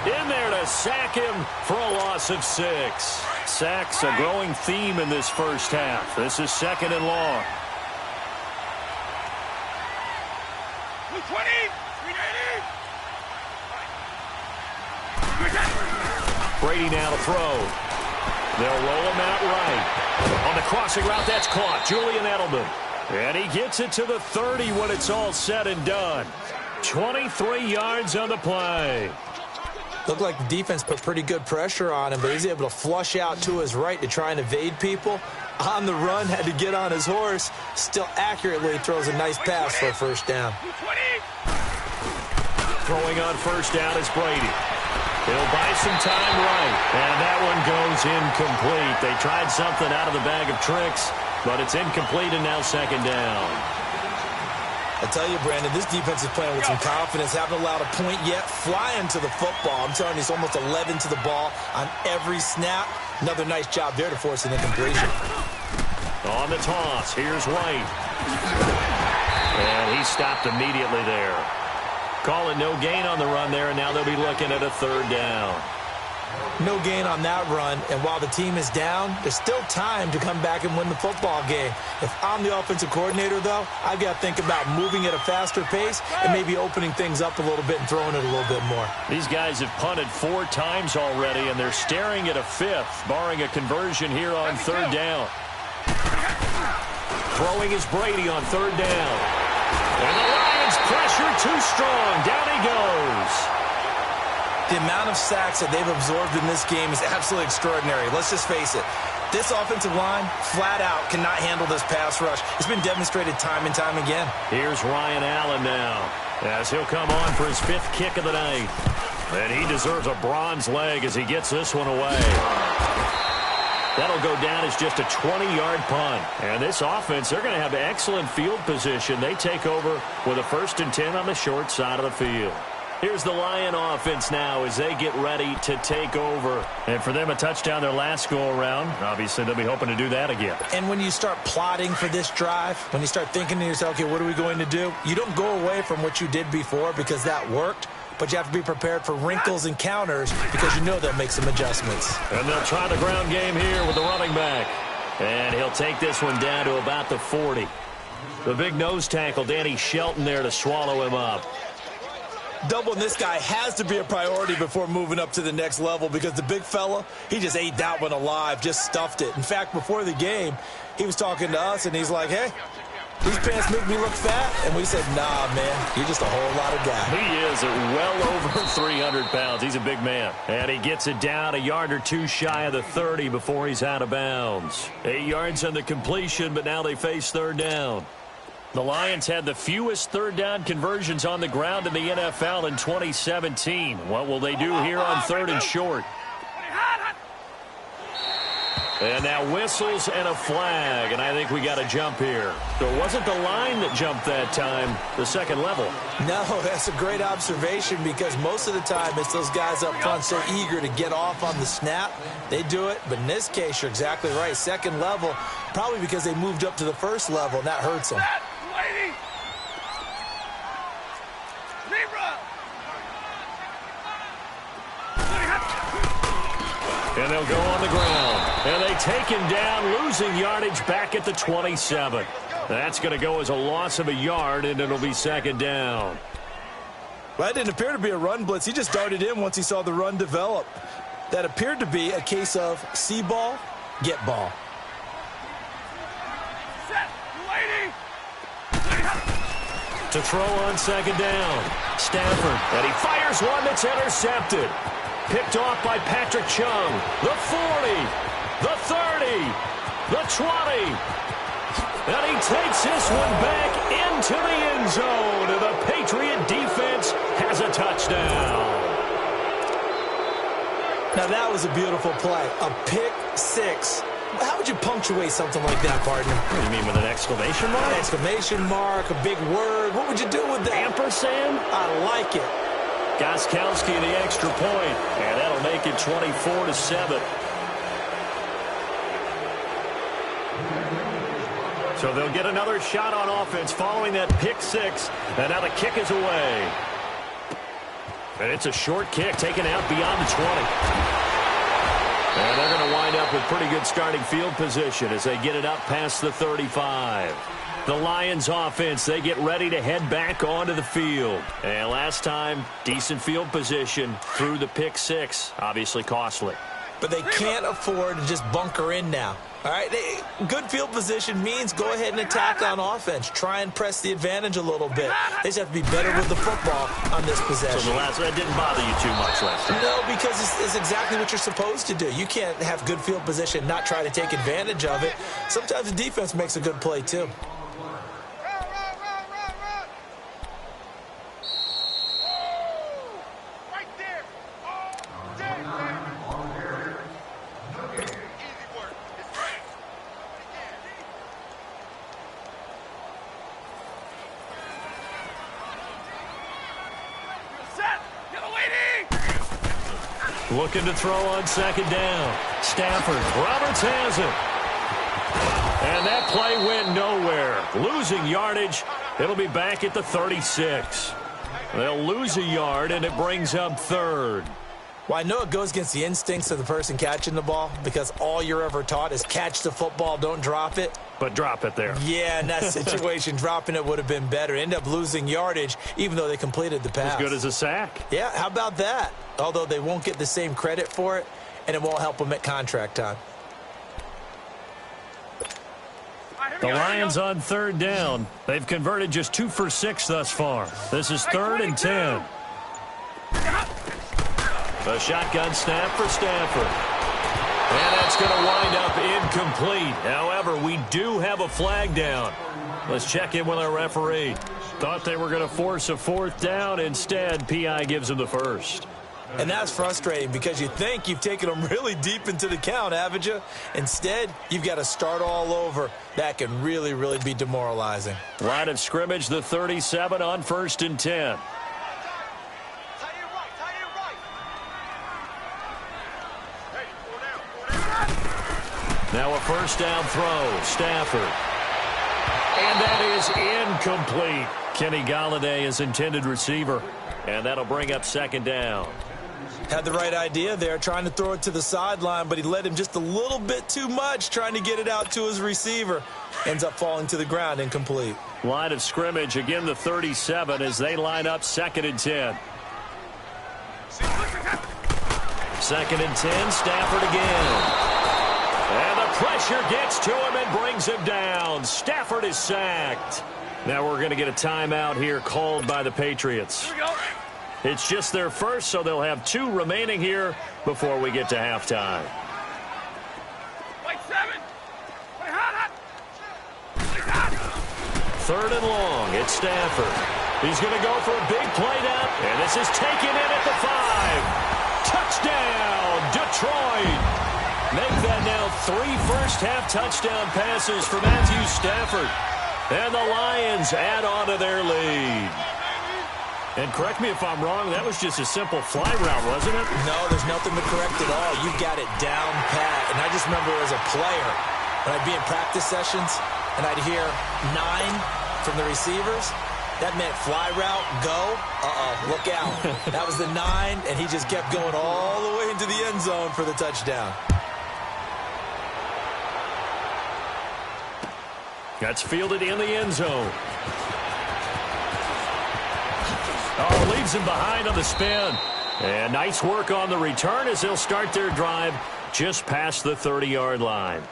Speaker 7: in there to sack him for a loss of 6. Sacks a growing theme in this first half. This is 2nd and long. Brady now to throw. They'll roll him out right. On the crossing route, that's caught. Julian Edelman. And he gets it to the 30 when it's all said and done. 23 yards on the play.
Speaker 8: Looked like the defense put pretty good pressure on him, but he's able to flush out to his right to try and evade people. On the run, had to get on his horse. Still accurately throws a nice pass for a first down.
Speaker 7: Throwing on first down is Brady. He'll buy some time right. And that one goes incomplete. They tried something out of the bag of tricks, but it's incomplete and now 2nd down.
Speaker 8: I tell you, Brandon, this defense is playing with some confidence. Haven't allowed a point yet. Flying to the football. I'm telling you, it's almost 11 to the ball on every snap. Another nice job there to force an incompletion.
Speaker 7: On the toss, here's White. And he stopped immediately there. Call it no gain on the run there, and now they'll be looking at a 3rd down.
Speaker 8: No gain on that run, and while the team is down, there's still time to come back and win the football game. If I'm the offensive coordinator, though, I've got to think about moving at a faster pace and maybe opening things up a little bit and throwing it a little bit more.
Speaker 7: These guys have punted 4 times already, and they're staring at a 5th, barring a conversion here on 3rd down. Throwing is Brady on 3rd down. And the Lions pressure too strong. Down he goes.
Speaker 8: The amount of sacks that they've absorbed in this game is absolutely extraordinary. Let's just face it. This offensive line, flat out, cannot handle this pass rush. It's been demonstrated time and time again.
Speaker 7: Here's Ryan Allen now, as he'll come on for his 5th kick of the night. And he deserves a bronze leg as he gets this one away. That'll go down as just a 20-yard punt. And this offense, they're going to have excellent field position. They take over with a 1st and 10 on the short side of the field. Here's the Lion offense now as they get ready to take over. And for them, a touchdown their last go-around. Obviously, they'll be hoping to do that again.
Speaker 8: And when you start plotting for this drive, when you start thinking to yourself, okay, what are we going to do? You don't go away from what you did before because that worked. But you have to be prepared for wrinkles and counters because you know they'll make some adjustments.
Speaker 7: And they'll try the ground game here with the running back. And he'll take this one down to about the 40. The big nose tackle, Danny Shelton, there to swallow him up.
Speaker 8: Doubling this guy has to be a priority before moving up to the next level because the big fella, he just ate that one alive, just stuffed it. In fact, before the game, he was talking to us, and he's like, hey, these pants make me look fat. And we said, nah, man, you're just a whole lot of guy.
Speaker 7: He is at well over 300 pounds. He's a big man. And he gets it down a yard or two shy of the 30 before he's out of bounds. 8 yards on the completion, but now they face third down. The Lions had the fewest third down conversions on the ground in the NFL in 2017. What will they do here on third and short? And now whistles and a flag, and I think we got a jump here. So it wasn't the line that jumped that time, the second level.
Speaker 8: No, that's a great observation because most of the time it's those guys up front so eager to get off on the snap. They do it, but in this case, you're exactly right. Second level, probably because they moved up to the first level, and that hurts them.
Speaker 7: And they'll go on the ground. And they take him down, losing yardage back at the 27. That's going to go as a loss of a yard, and it'll be second down.
Speaker 8: Well, that didn't appear to be a run blitz. He just darted in once he saw the run develop. That appeared to be a case of see ball, get ball.
Speaker 7: To throw on second down. Stafford, and he fires one that's intercepted. Picked off by Patrick Chung. The 40, the 30, the 20. And he takes this one back into the end zone. And the Patriot defense has a touchdown.
Speaker 8: Now that was a beautiful play. A pick six. How would you punctuate something like that, partner?
Speaker 7: What do you mean, with an exclamation mark?
Speaker 8: An exclamation mark, a big word. What would you do with that?
Speaker 7: Ampersand?
Speaker 8: I like it.
Speaker 7: Gostkowski the extra point, and that'll make it 24-7. So they'll get another shot on offense following that pick six, and now the kick is away. And it's a short kick taken out beyond the 20. And they're going to wind up with pretty good starting field position as they get it up past the 35. The Lions offense, they get ready to head back onto the field. And last time, decent field position through the pick six. Obviously costly.
Speaker 8: But they can't afford to just bunker in now. All right, good field position means go ahead and attack on offense. Try and press the advantage a little bit. They just have to be better with the football on this possession.
Speaker 7: So that didn't bother you too much last time?
Speaker 8: No, because it's exactly what you're supposed to do. You can't have good field position and not try to take advantage of it. Sometimes the defense makes a good play, too.
Speaker 7: Looking to throw on second down. Stafford. Roberts has it. And that play went nowhere. Losing yardage. It'll be back at the 36. They'll lose a yard, and it brings up third.
Speaker 8: Well, I know it goes against the instincts of the person catching the ball because all you're ever taught is catch the football, don't drop it.
Speaker 7: But drop it there.
Speaker 8: Yeah, in that situation, dropping it would have been better. End up losing yardage, even though they completed the pass.
Speaker 7: As good as a sack.
Speaker 8: Yeah, how about that? Although they won't get the same credit for it, and it won't help them at contract time.
Speaker 7: The Lions on third down. They've converted just 2 for 6 thus far. This is 3rd and 10. A shotgun snap for Stafford. And that's going to wind up incomplete. However, we do have a flag down. Let's check in with our referee. Thought they were going to force a 4th down. Instead, PI gives them the first.
Speaker 8: And that's frustrating because you think you've taken them really deep into the count, haven't you? Instead, you've got to start all over. That can really, really be demoralizing.
Speaker 7: Line of scrimmage, the 37 on 1st and 10. Now a first down throw. Stafford. And that is incomplete. Kenny Golladay is intended receiver. And that'll bring up second down.
Speaker 8: Had the right idea there, trying to throw it to the sideline, but he led him just a little bit too much, trying to get it out to his receiver. Ends up falling to the ground, incomplete.
Speaker 7: Line of scrimmage, again the 37 as they line up 2nd and 10. 2nd and 10, Stafford again. And the pressure gets to him and brings him down. Stafford is sacked. Now we're going to get a timeout here called by the Patriots.
Speaker 5: Here we go.
Speaker 7: It's just their first, so they'll have 2 remaining here before we get to halftime.
Speaker 5: Wait, 7. Wait, hot. Wait, hot.
Speaker 7: 3rd and long. It's Stafford. He's going to go for a big play down, and this is taken in at the 5. Touchdown, Detroit. Make that now 3 first-half touchdown passes for Matthew Stafford. And the Lions add on to their lead. And correct me if I'm wrong, that was just a simple fly route, wasn't it?
Speaker 8: No, there's nothing to correct at all. You got it down pat. And I just remember as a player, when I'd be in practice sessions, and I'd hear 9 from the receivers, that meant fly route, go. Look out. That was the 9, and he just kept going all the way into the end zone for the touchdown.
Speaker 7: That's fielded in the end zone. Oh, leaves him behind on the spin. And nice work on the return as they'll start their drive just past the 30-yard line.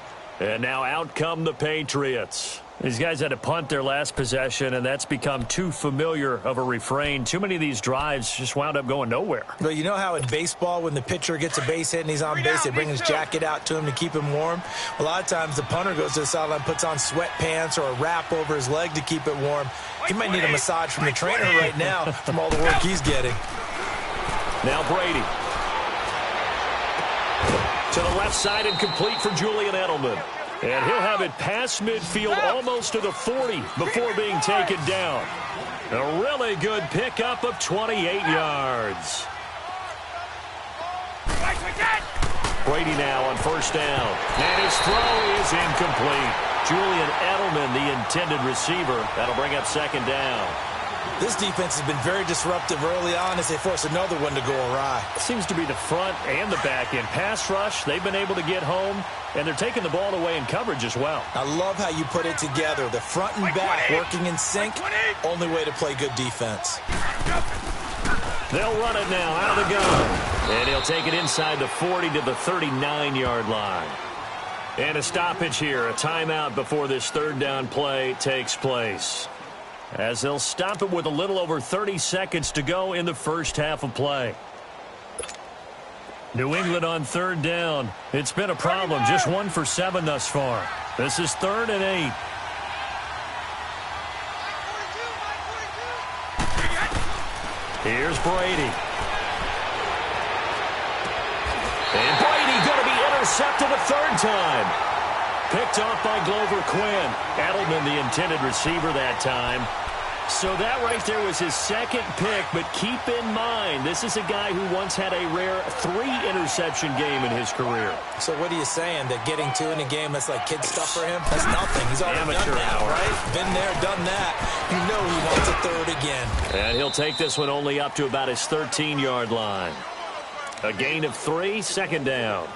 Speaker 7: And now out come the Patriots. These guys had to punt their last possession, and that's become too familiar of a refrain. Too many of these drives just wound up going nowhere.
Speaker 8: Well, you know how in baseball, when the pitcher gets a base hit and he's on base, they bring his jacket out to him to keep him warm? A lot of times the punter goes to the sideline, puts on sweatpants or a wrap over his leg to keep it warm. He might need a massage from the trainer right now from all the work he's getting.
Speaker 7: Now Brady. To the left side and complete for Julian Edelman. And he'll have it past midfield almost to the 40 before being taken down. A really good pickup of 28 yards. Brady now on first down. And his throw is incomplete. Julian Edelman, the intended receiver. That'll bring up second down.
Speaker 8: This defense has been very disruptive early on as they force another one to go awry.
Speaker 7: Seems to be the front and the back end. Pass rush, they've been able to get home, and they're taking the ball away in coverage as well.
Speaker 8: I love how you put it together. The front and back working in sync, only way to play good defense.
Speaker 7: They'll run it now out of the gun. And he'll take it inside the 40 to the 39-yard line. And a stoppage here, a timeout before this third down play takes place. As they'll stop it with a little over 30 seconds to go in the first half of play. New England on third down. It's been a problem. Just 1 for 7 thus far. This is 3rd and 8. Here's Brady. And Brady going to be intercepted a 3rd time. Picked off by Glover Quinn. Edelman, the intended receiver that time. So that right there was his 2nd pick, but keep in mind, this is a guy who once had a rare 3-interception game in his career.
Speaker 8: So what are you saying, that getting 2 in a game, that's like kid stuff for him? That's nothing. He's already
Speaker 7: Amateur
Speaker 8: done that,
Speaker 7: hour.
Speaker 8: right? Been there, done that. You know he wants a 3rd again.
Speaker 7: And he'll take this one only up to about his 13-yard line. A gain of 3, second down.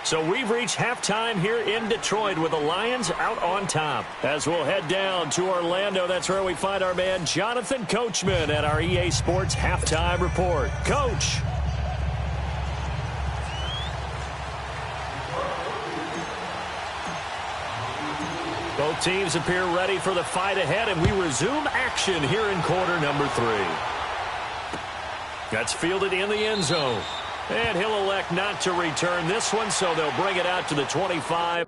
Speaker 7: So we've reached halftime here in Detroit with the Lions out on top. As we'll head down to Orlando, that's where we find our man Jonathan Coachman at our EA Sports Halftime Report. Coach. Both teams appear ready for the fight ahead, and we resume action here in quarter number 3. That's fielded in the end zone. And he'll elect not to return this one, so they'll bring it out to the 25.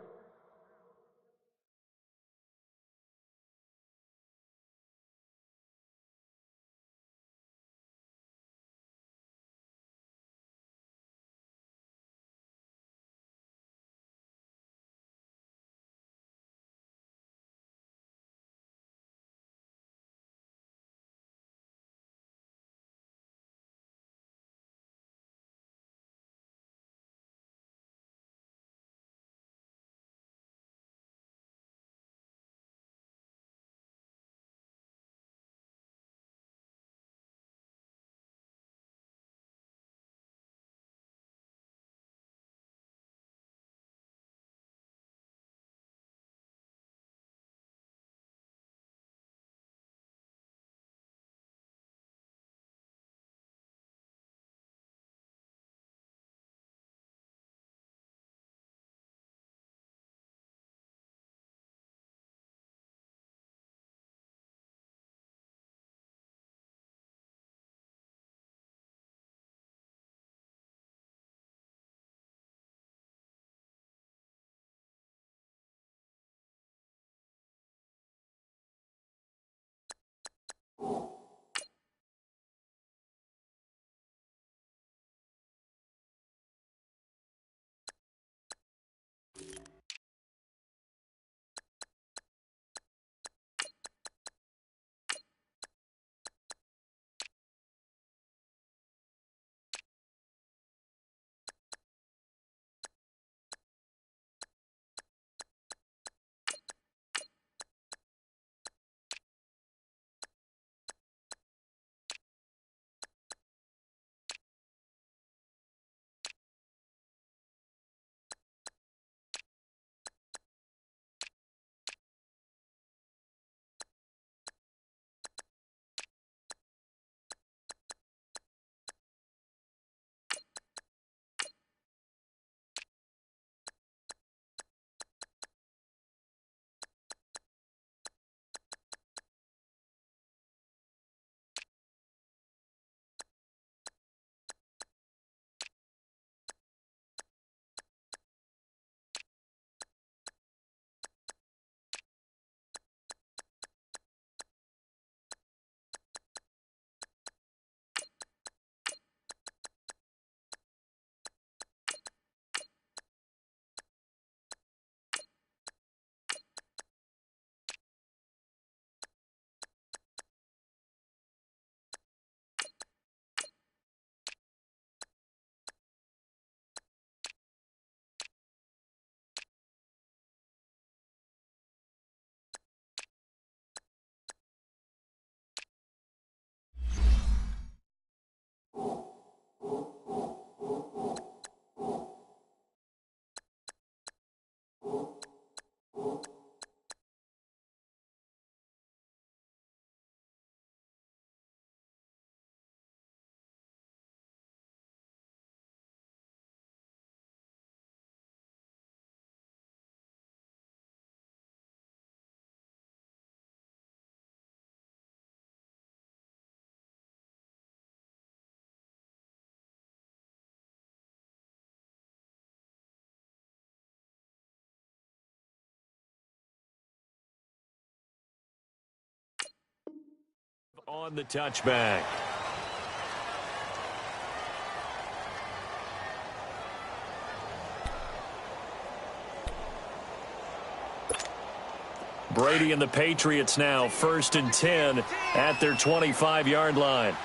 Speaker 7: On the touchback. Brady and the Patriots now 1st and 10 at their 25-yard line.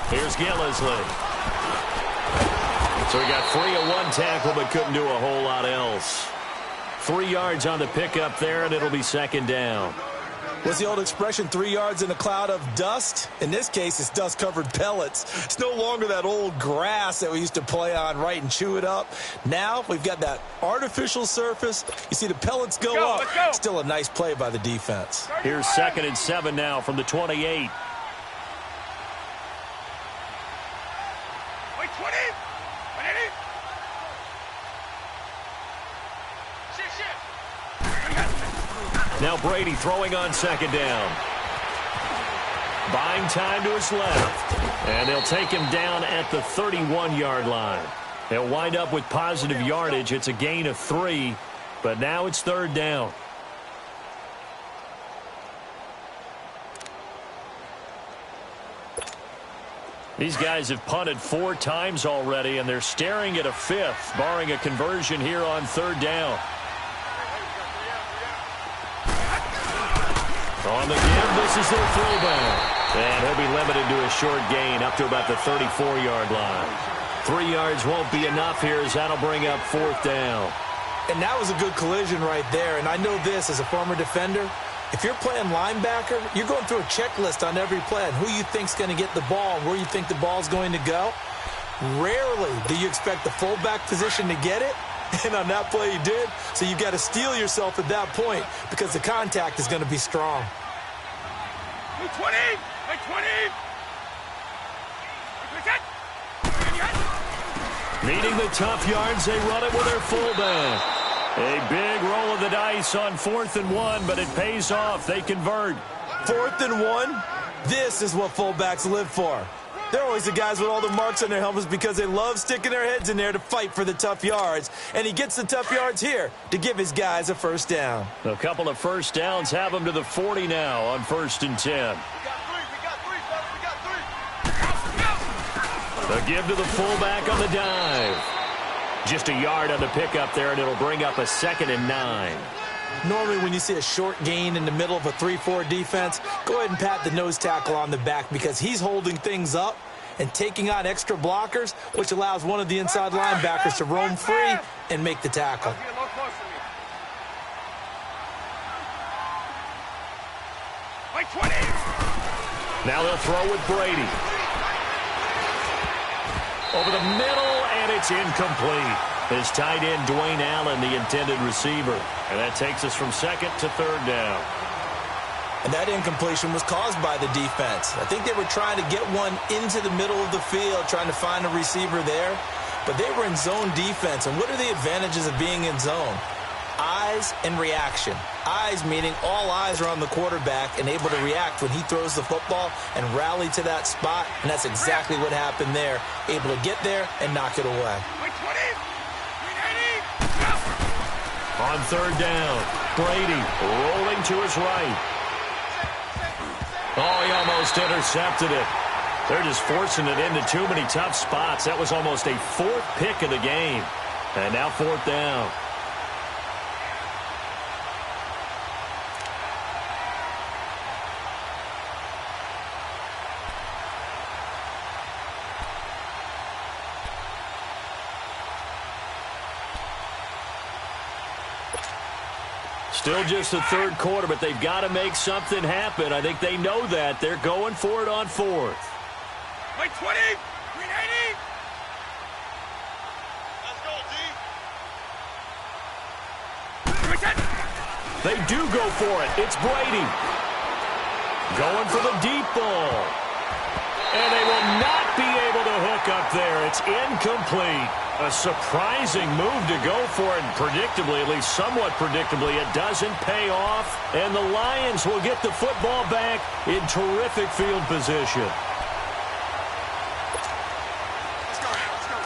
Speaker 7: Here's Gillisley. So he got free of one tackle but couldn't do a whole lot else. 3 yards on the pickup there, and it'll be 2nd down.
Speaker 8: What's the old expression, 3 yards in a cloud of dust? In this case, it's dust-covered pellets. It's no longer that old grass that we used to play on, right, and chew it up. Now we've got that artificial surface. You see the pellets go up. Still a nice play by the defense.
Speaker 7: Here's 2nd and 7 now from the 28. Now Brady throwing on 2nd down. Buying time to his left. And they'll take him down at the 31-yard line. They'll wind up with positive yardage. It's a gain of 3, but now it's 3rd down. These guys have punted 4 times already, and they're staring at a 5th, barring a conversion here on 3rd down. On the give, this is their throwback. And he'll be limited to a short gain up to about the 34-yard line. 3 yards won't be enough here as that'll bring up 4th down.
Speaker 8: And that was a good collision right there. And I know this as a former defender. If you're playing linebacker, you're going through a checklist on every play and who you think's going to get the ball and where you think the ball's going to go. Rarely do you expect the fullback position to get it. And on that play, he did. So you've got to steel yourself at that point because the contact is going to be strong.
Speaker 6: 20! 20!
Speaker 7: Needing the tough yards, they run it with their fullback. A big roll of the dice on 4th and 1, but it pays off. They convert.
Speaker 8: 4th and 1, this is what fullbacks live for. They're always the guys with all the marks on their helmets because they love sticking their heads in there to fight for the tough yards. And he gets the tough yards here to give his guys a first down.
Speaker 7: A couple of first downs have him to the 40 now on 1st and 10. The give to the fullback on the dive. Just a yard on the pickup there, and it'll bring up a 2nd and 9.
Speaker 8: Normally when you see a short gain in the middle of a 3-4 defense, go ahead and pat the nose tackle on the back because he's holding things up and taking on extra blockers, which allows one of the inside linebackers to roam free and make the tackle.
Speaker 7: Now they'll throw with Brady. Over the middle, and it's incomplete. His tight end, Dwayne Allen, the intended receiver. And that takes us from 2nd to 3rd down.
Speaker 8: And that incompletion was caused by the defense. I think they were trying to get one into the middle of the field, trying to find a receiver there. But they were in zone defense. And what are the advantages of being in zone? Eyes and reaction. Eyes meaning all eyes are on the quarterback and able to react when he throws the football and rally to that spot. And that's exactly what happened there. Able to get there and knock it away.
Speaker 7: On 3rd down, Brady rolling to his right. Oh, he almost intercepted it. They're just forcing it into too many tough spots. That was almost a 4th pick of the game. And now 4th down. Still just the 3rd quarter, but they've got to make something happen. I think they know that. They're going for it on 4th.
Speaker 6: Wait, 20! 380! Let's go, D!
Speaker 7: They do go for it. It's Brady. Going for the deep ball. And they will not be able to hook up there. It's incomplete. A surprising move to go for it. And predictably, at least somewhat predictably, it doesn't pay off. And the Lions will get the football back in terrific field position.
Speaker 6: Let's go, let's go.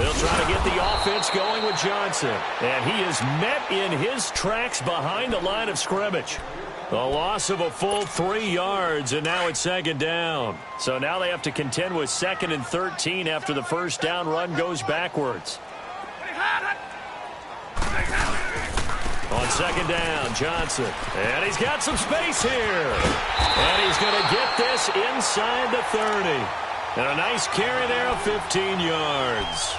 Speaker 7: They'll try to get the offense going with Johnson. And he is met in his tracks behind the line of scrimmage. A loss of a full 3 yards, and now it's 2nd down. So now they have to contend with 2nd and 13 after the first down run goes backwards. On 2nd down, Johnson. And he's got some space here. And he's going to get this inside the 30. And a nice carry there of 15 yards.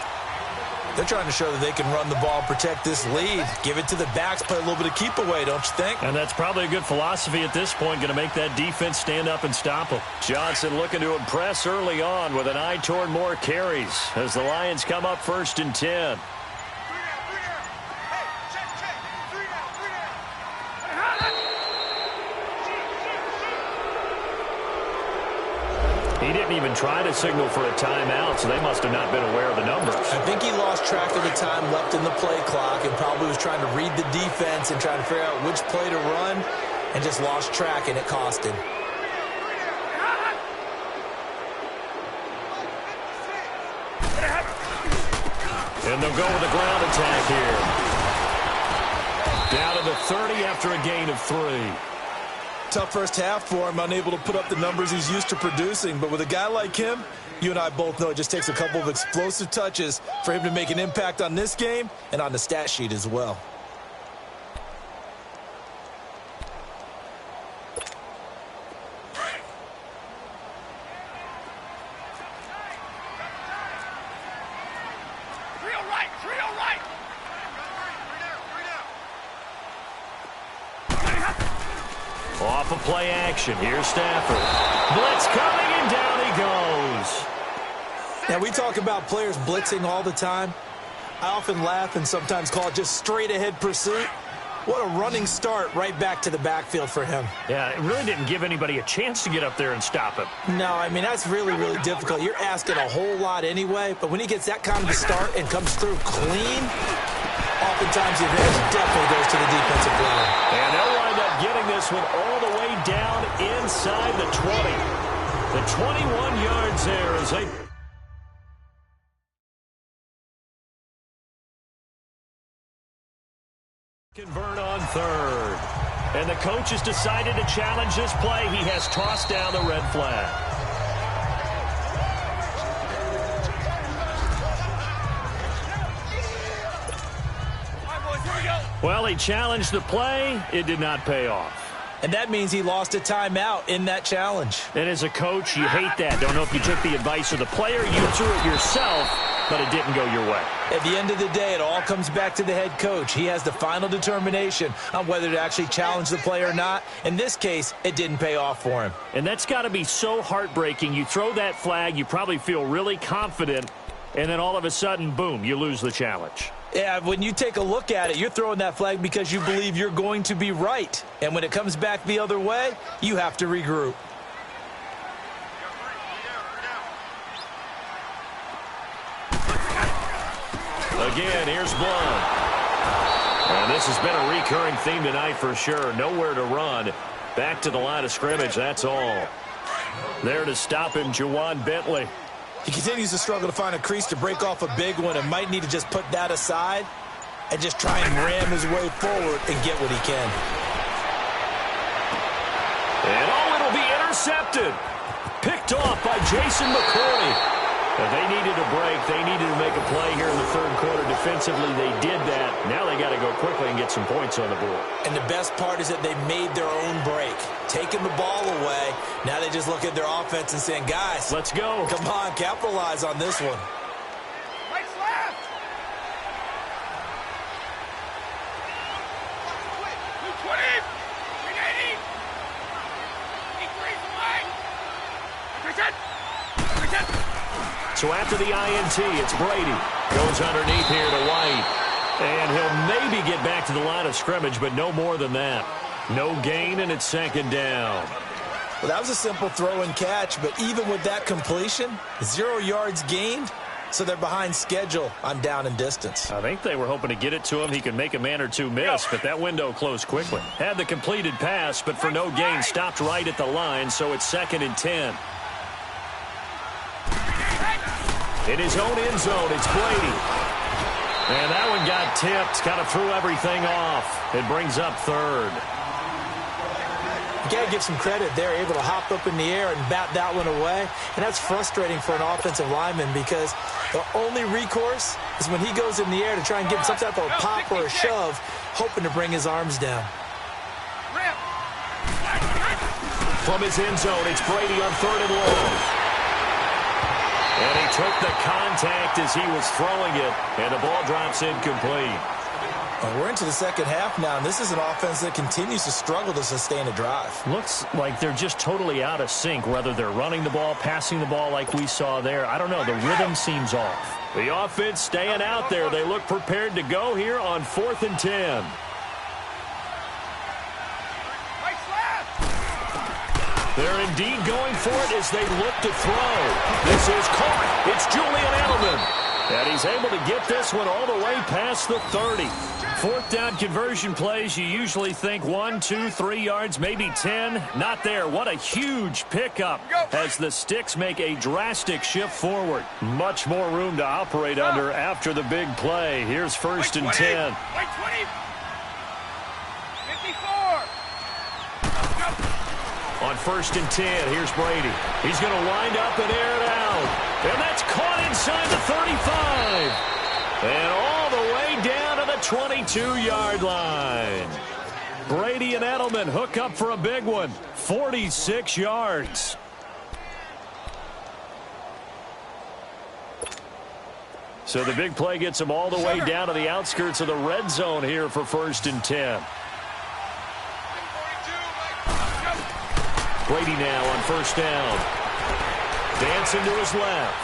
Speaker 8: They're trying to show that they can run the ball, protect this lead, give it to the backs, play a little bit of keep away, don't you think?
Speaker 7: And that's probably a good philosophy at this point, going to make that defense stand up and stop them. Johnson looking to impress early on with an eye toward more carries as the Lions come up 1st and 10. He didn't even try to signal for a timeout, so they must have not been aware of the numbers.
Speaker 8: I think he lost track of the time left in the play clock and probably was trying to read the defense and trying to figure out which play to run and just lost track, and it cost him.
Speaker 7: And they'll go with a ground attack here. Down to the 30 after a gain of 3.
Speaker 8: Tough first half for him, unable to put up the numbers he's used to producing. But with a guy like him, you and I both know it just takes a couple of explosive touches for him to make an impact on this game and on the stat sheet as well.
Speaker 7: Off of play action. Here's Stafford. Blitz coming, and down he goes.
Speaker 8: Now, we talk about players blitzing all the time. I often laugh and sometimes call it just straight-ahead pursuit. What a running start right back to the backfield for him.
Speaker 7: Yeah, it really didn't give anybody a chance to get up there and stop him.
Speaker 8: No, I mean, that's really, really difficult. You're asking a whole lot anyway, but when he gets that kind of a start and comes through clean off oftentimes the advantage definitely goes to the defensive player.
Speaker 7: And they'll wind up getting this one all the way down inside the 20. The 21 yards there as they convert on third. And the coach has decided to challenge this play. He has tossed down the red flag. Well, he challenged the play. It did not pay off.
Speaker 8: And that means he lost a timeout in that challenge.
Speaker 7: And as a coach, you hate that. Don't know if you took the advice of the player. You threw it yourself, but it didn't go your way.
Speaker 8: At the end of the day, it all comes back to the head coach. He has the final determination on whether to actually challenge the play or not. In this case, it didn't pay off for him.
Speaker 7: And that's got to be so heartbreaking. You throw that flag, you probably feel really confident, and then all of a sudden, boom, you lose the challenge.
Speaker 8: Yeah, when you take a look at it, you're throwing that flag because you believe you're going to be right. And when it comes back the other way, you have to regroup.
Speaker 7: Again, here's Blunt. And this has been a recurring theme tonight for sure. Nowhere to run. Back to the line of scrimmage, that's all. There to stop him, Juwan Bentley.
Speaker 8: He continues to struggle to find a crease to break off a big one and might need to just put that aside and just try and ram his way forward and get what he can.
Speaker 7: And it'll be intercepted. Picked off by Jason McCourty. But they needed a break. They needed to make a play here in the third quarter. Defensively, they did that. Now they got to go quickly and get some points on the board.
Speaker 8: And the best part is that they made their own break. Taking the ball away. Now they just look at their offense and saying, guys,
Speaker 7: let's go.
Speaker 8: Come on, capitalize on this one.
Speaker 6: Right left. 220. 380. 3 away.
Speaker 7: So after the INT, it's Brady. Goes underneath here to White. And he'll maybe get back to the line of scrimmage, but no more than that. No gain, and it's second down.
Speaker 8: Well, that was a simple throw and catch, but even with that completion, 0 yards gained, so they're behind schedule on down and distance.
Speaker 7: I think they were hoping to get it to him. He could make a man or two miss, but that window closed quickly. Had the completed pass, but for no gain, stopped right at the line, so it's 2nd and 10. In his own end zone, it's Brady. And that one got tipped, kind of threw everything off. It brings up third.
Speaker 8: You got to give some credit. They're able to hop up in the air and bat that one away. And that's frustrating for an offensive lineman because the only recourse is when he goes in the air to try and give some type of a pop or a shove, hoping to bring his arms down.
Speaker 7: From his end zone, it's Brady on 3rd and long. And he took the contact as he was throwing it, and the ball drops incomplete.
Speaker 8: Well, we're into the second half now, and this is an offense that continues to struggle to sustain a drive.
Speaker 7: Looks like they're just totally out of sync, whether they're running the ball, passing the ball like we saw there. I don't know. The rhythm seems off. The offense staying out there. They look prepared to go here on 4th and 10. They're indeed going for it as they look to throw. This is caught. It's Julian Edelman. And he's able to get this one all the way past the 30. 4th down conversion plays, you usually think 1, 2, 3 yards, maybe 10. Not there. What a huge pickup as the sticks make a drastic shift forward. Much more room to operate under after the big play. Here's 1st and 10. On 1st and 10, here's Brady. He's going to wind up and air it out. And that's caught inside the 35. And all the way down to the 22-yard line. Brady and Edelman hook up for a big one. 46 yards. So the big play gets him all the way down to the outskirts of the red zone here for 1st and 10. Brady now on 1st down. Dancing to his left.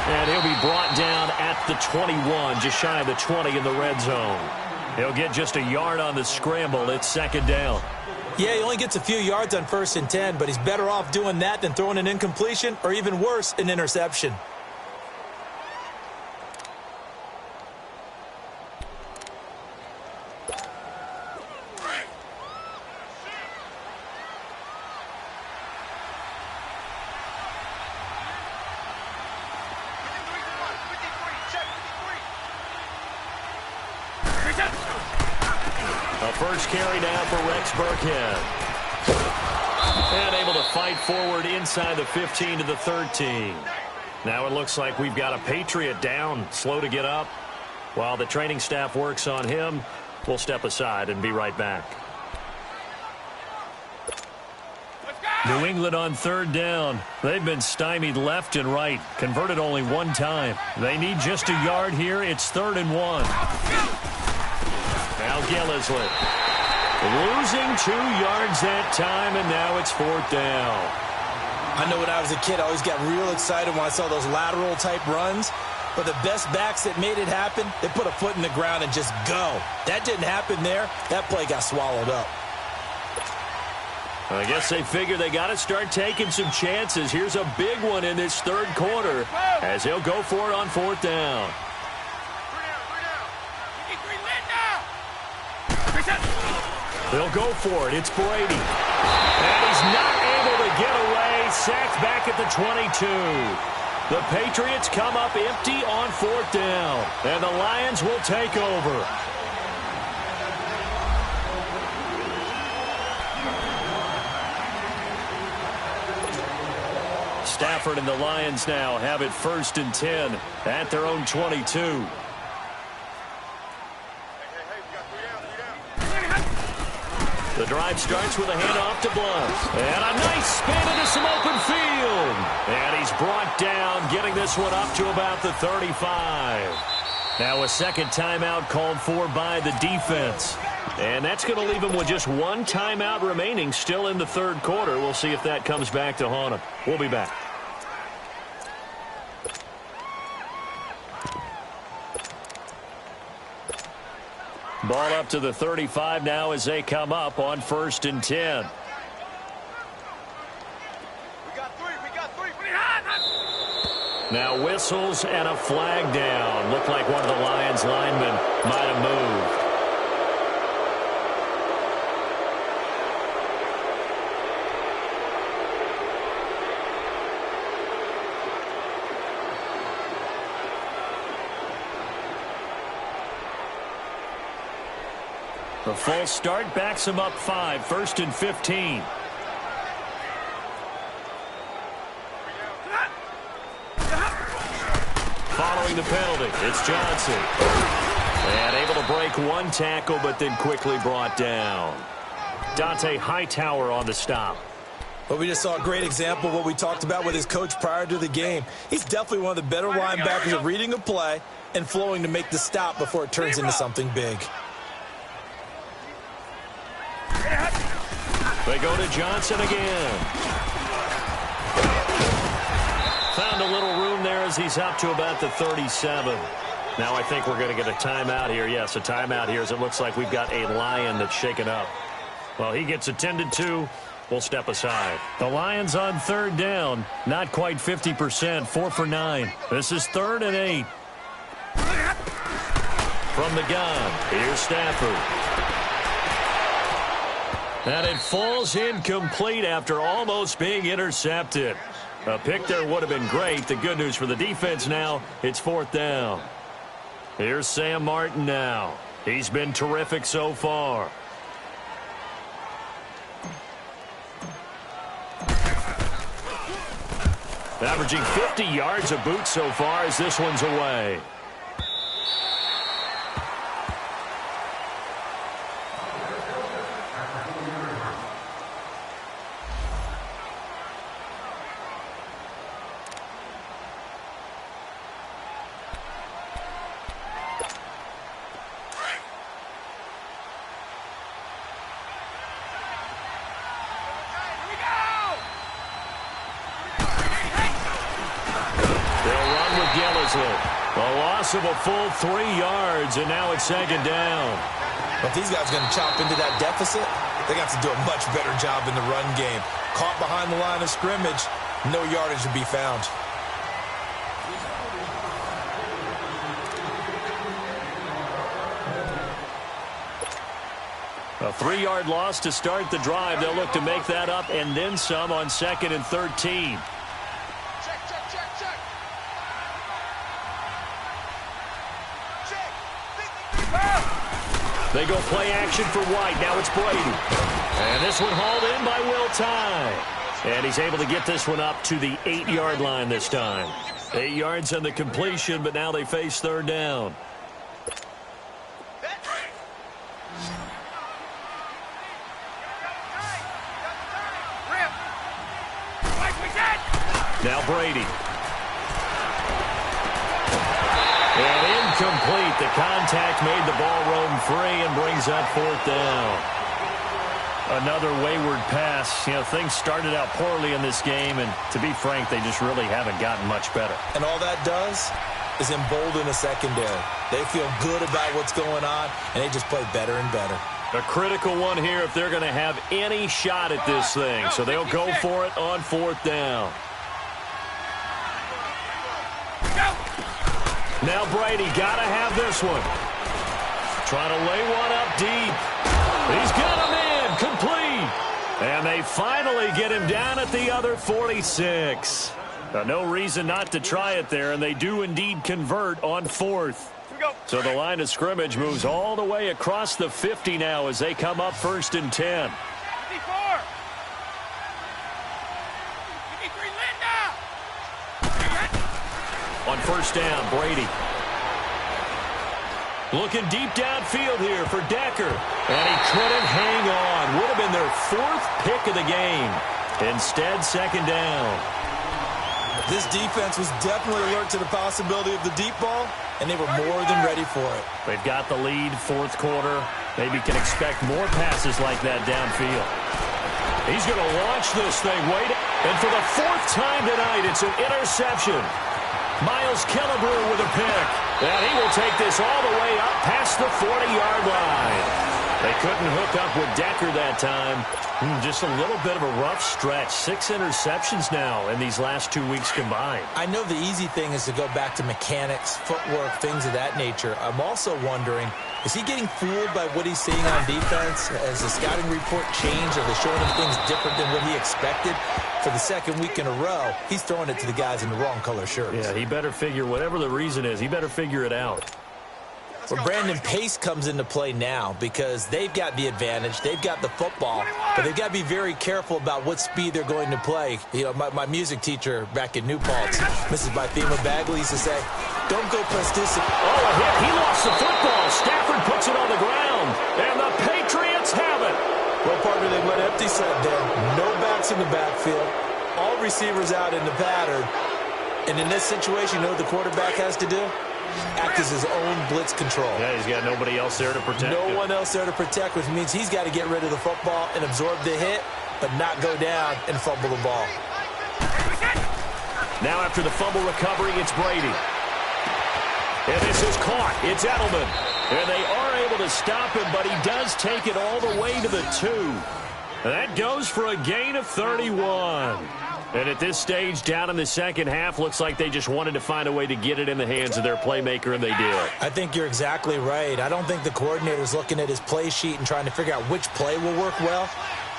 Speaker 7: And he'll be brought down at the 21, just shy of the 20 in the red zone. He'll get just a yard on the scramble. It's 2nd down.
Speaker 8: Yeah, he only gets a few yards on 1st and 10, but he's better off doing that than throwing an incompletion or even worse, an interception.
Speaker 7: A first carry now for Rex Burkhead. And able to fight forward inside the 15 to the 13. Now it looks like we've got a Patriot down, slow to get up. While the training staff works on him, we'll step aside and be right back. New England on third down. They've been stymied left and right, converted only one time. They need just a yard here. It's 3rd and 1. Now Gillislee losing 2 yards that time, and now it's 4th down.
Speaker 8: I know when I was a kid, I always got real excited when I saw those lateral-type runs. But the best backs that made it happen, they put a foot in the ground and just go. That didn't happen there. That play got swallowed up.
Speaker 7: I guess they figure they got to start taking some chances. Here's a big one in this 3rd quarter as he'll go for it on 4th down. They'll go for it. It's Brady. And he's not able to get away. Sacked back at the 22. The Patriots come up empty on 4th down. And the Lions will take over. Stafford and the Lions now have it 1st and 10 at their own 22. The drive starts with a handoff to Blunt. And a nice spin into some open field. And he's brought down, getting this one up to about the 35. Now a second timeout called for by the defense. And that's going to leave him with just one timeout remaining still in the 3rd quarter. We'll see if that comes back to haunt him. We'll be back. Ball up to the 35 now as they come up on 1st and 10. Now whistles and a flag down. Looked like one of the Lions linemen might have moved. The false start backs him up 5, 1st and 15. Following the penalty, it's Johnson. And able to break one tackle, but then quickly brought down. Dante Hightower on the stop.
Speaker 8: But we just saw a great example of what we talked about with his coach prior to the game. He's definitely one of the better linebackers at reading a play and flowing to make the stop before it turns into something big.
Speaker 7: They go to Johnson again. Found a little room there as he's up to about the 37. Now I think we're going to get a timeout here. Yes, a timeout here as it looks like we've got a Lion that's shaken up. Well, he gets attended to. We'll step aside. The Lions on 3rd down. Not quite 50%. 4 for 9. This is 3rd and 8. From the gun, here's Stafford. And it falls incomplete after almost being intercepted. A pick there would have been great. The good news for the defense now, it's 4th down. Here's Sam Martin now. He's been terrific so far. Averaging 50 yards a boot so far as this one's away. A loss of a full 3 yards, and now it's 2nd down.
Speaker 8: But these guys are going to chop into that deficit. They got to do a much better job in the run game. Caught behind the line of scrimmage, no yardage to be found.
Speaker 7: A 3-yard loss to start the drive. They'll look to make that up and then some on 2nd and 13. They go play action for White. Now it's Brady. And this one hauled in by Will Tye. And he's able to get this one up to the 8-yard line this time. 8 yards on the completion, but now they face third down. Now Brady. And incomplete. The contact made the ball roam free and brings up fourth down. Another wayward pass. You know, things started out poorly in this game, and to be frank, they just really haven't gotten much better.
Speaker 8: And all that does is embolden the secondary. They feel good about what's going on, and they just play better and better.
Speaker 7: A critical one here if they're going to have any shot at this thing. So they'll go for it on fourth down. Now Brady got to have this one. Trying to lay one up deep. He's got him in. Complete. And they finally get him down at the other 46. Now, no reason not to try it there, and they do indeed convert on fourth. So the line of scrimmage moves all the way across the 50 now as they come up 1st and 10. On first down, Brady. Looking deep downfield here for Decker. And he couldn't hang on. Would have been their 4th pick of the game. Instead, second down.
Speaker 8: This defense was definitely alert to the possibility of the deep ball, and they were more than ready for it.
Speaker 7: They've got the lead, 4th quarter. Maybe can expect more passes like that downfield. He's going to launch this thing. Wait. And for the 4th time tonight, it's an interception. Miles Killebrew with a pick. And he will take this all the way up past the 40-yard line. They couldn't hook up with Decker that time. Just a little bit of a rough stretch. 6 interceptions now in these last 2 weeks combined.
Speaker 8: I know the easy thing is to go back to mechanics, footwork, things of that nature. I'm also wondering, is he getting fooled by what he's seeing on defense? Has the scouting report changed? Are they showing him things different than what he expected? For the 2nd week in a row, he's throwing it to the guys in the wrong color shirts.
Speaker 7: Yeah, he better figure, whatever the reason is, he better figure it out.
Speaker 8: Well, Brandon, pace comes into play now because they've got the advantage. They've got the football, but they've got to be very careful about what speed they're going to play. You know, my music teacher back in New Paltz, Mrs. Bythema Bagley, used to say, don't go press this.
Speaker 7: Oh, a hit. He lost the football. Stafford puts it on the ground, and the Patriots have it.
Speaker 8: Well, partner, they went empty set there. No backs in the backfield. All receivers out in the pattern. And in this situation, you know what the quarterback has to do? Act as his own blitz control.
Speaker 7: Yeah, he's got nobody else there to protect him.
Speaker 8: No one else there to protect, which means he's got to get rid of the football and absorb the hit, but not go down and fumble the ball.
Speaker 7: Now after the fumble recovery, it's Brady. And this is caught. It's Edelman. And they are able to stop him, but he does take it all the way to the 2. And that goes for a gain of 31. And at this stage, down in the second half, looks like they just wanted to find a way to get it in the hands of their playmaker, and they did.
Speaker 8: I think you're exactly right. I don't think the coordinator's looking at his play sheet and trying to figure out which play will work well.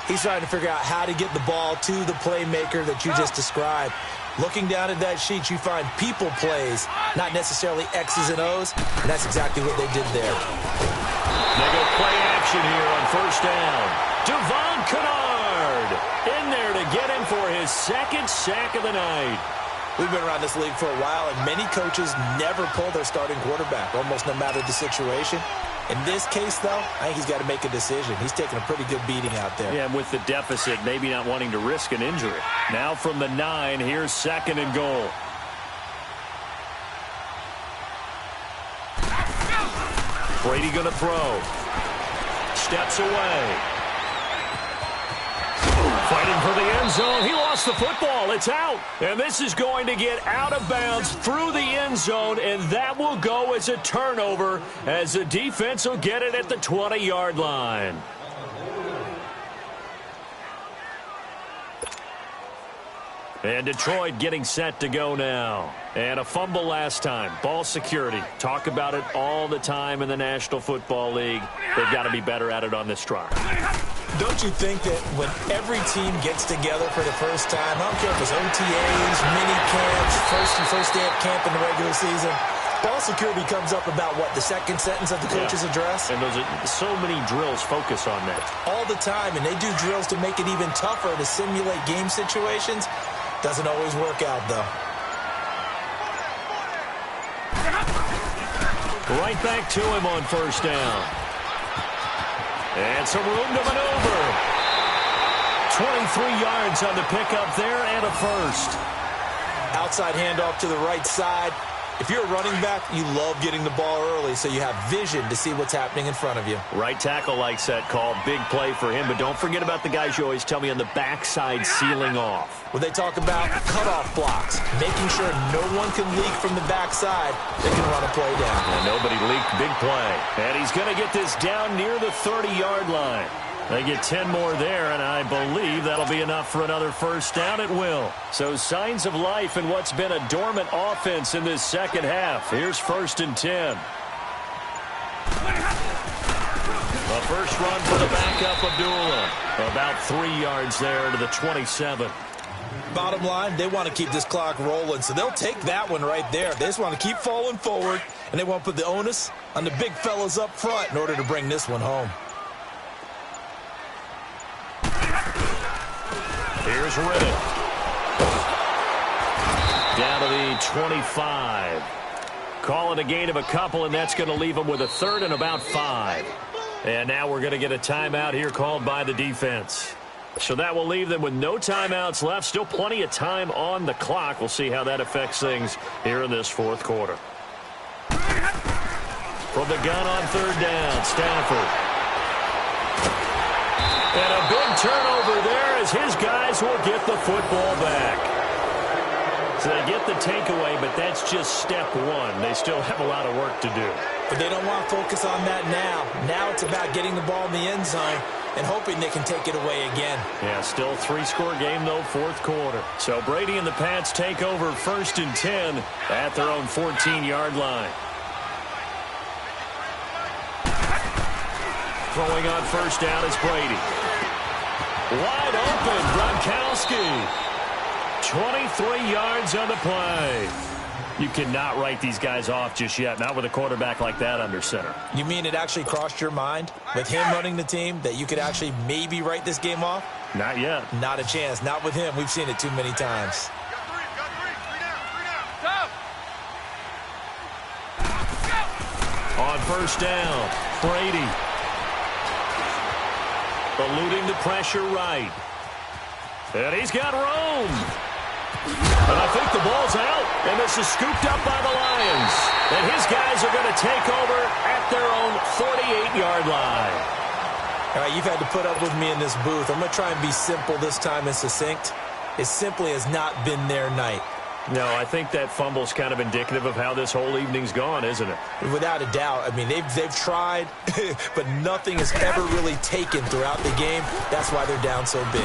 Speaker 8: He's trying to figure out how to get the ball to the playmaker that you just described. Looking down at that sheet, you find people plays, not necessarily X's and O's, and that's exactly what they did there.
Speaker 7: They go play action here on first down. Devon Kennard in there to get him for his 2nd sack of the night.
Speaker 8: We've been around this league for a while, and many coaches never pull their starting quarterback, almost no matter the situation. In this case, though, I think he's got to make a decision. He's taking a pretty good beating out there.
Speaker 7: Yeah, and with the deficit, maybe not wanting to risk an injury. Now from the 9, here's 2nd and goal. Brady going to throw. Steps away. Fighting for the end zone. He lost the football. It's out. And this is going to get out of bounds through the end zone, and that will go as a turnover as the defense will get it at the 20-yard line. And Detroit getting set to go now. And a fumble last time. Ball security. Talk about it all the time in the National Football League. They've got to be better at it on this drive.
Speaker 8: Don't you think that when every team gets together for the first time, I don't care if it's OTAs, mini camps, first day at camp in the regular season, Ball security comes up about, what, the second sentence of the coach's address?
Speaker 7: And those are so many drills focus on that.
Speaker 8: All the time, and they do drills to make it even tougher to simulate game situations. Doesn't always work out, though.
Speaker 7: Right back to him on first down. And some room to maneuver. 23 yards on the pickup there and a first.
Speaker 8: Outside handoff to the right side. If you're a running back, you love getting the ball early so you have vision to see what's happening in front of you.
Speaker 7: Right tackle likes that call. Big play for him, but don't forget about the guys you always tell me on the backside sealing off.
Speaker 8: When they talk about cutoff blocks, making sure no one can leak from the backside, they can run a play down.
Speaker 7: And nobody leaked. Big play. And he's going to get this down near the 30-yard line. They get 10 more there, and I believe that'll be enough for another first down. It will. So signs of life in what's been a dormant offense in this second half. Here's 1st and 10. A first run for the backup, Abdullah. About 3 yards there to the 27.
Speaker 8: Bottom line, they want to keep this clock rolling, so they'll take that one right there. They just want to keep falling forward, and they want to put the onus on the big fellas up front in order to bring this one home.
Speaker 7: Here's Riddick. Down to the 25. Call it a gain of a couple, and that's going to leave them with a 3rd and about 5. And now we're going to get a timeout here called by the defense. So that will leave them with no timeouts left. Still plenty of time on the clock. We'll see how that affects things here in this 4th quarter. From the gun on 3rd down, Stafford. And a big turnover there as his guys will get the football back. So they get the takeaway, but that's just step one. They still have a lot of work to do.
Speaker 8: But they don't want to focus on that now. Now it's about getting the ball in the end zone and hoping they can take it away again.
Speaker 7: Yeah, still 3-score game, though, 4th quarter. So Brady and the Pats take over 1st and 10 at their own 14-yard line. Throwing on first down is Brady. Wide open, Gronkowski. 23 yards on the play. You cannot write these guys off just yet, not with a quarterback like that under center.
Speaker 8: You mean it actually crossed your mind with him running the team that you could actually maybe write this game off?
Speaker 7: Not yet.
Speaker 8: Not a chance. Not with him. We've seen it too many times.
Speaker 7: On first down, Brady. Eluding the pressure right. And he's got room. And I think the ball's out. And this is scooped up by the Lions. And his guys are going to take over at their own 48-yard line.
Speaker 8: All right, you've had to put up with me in this booth. I'm going to try and be simple this time and succinct. It simply has not been their night.
Speaker 7: No, I think that fumble's kind of indicative of how this whole evening's gone, isn't it?
Speaker 8: Without a doubt. I mean, they've tried, but nothing has ever really taken throughout the game. That's why they're down so big.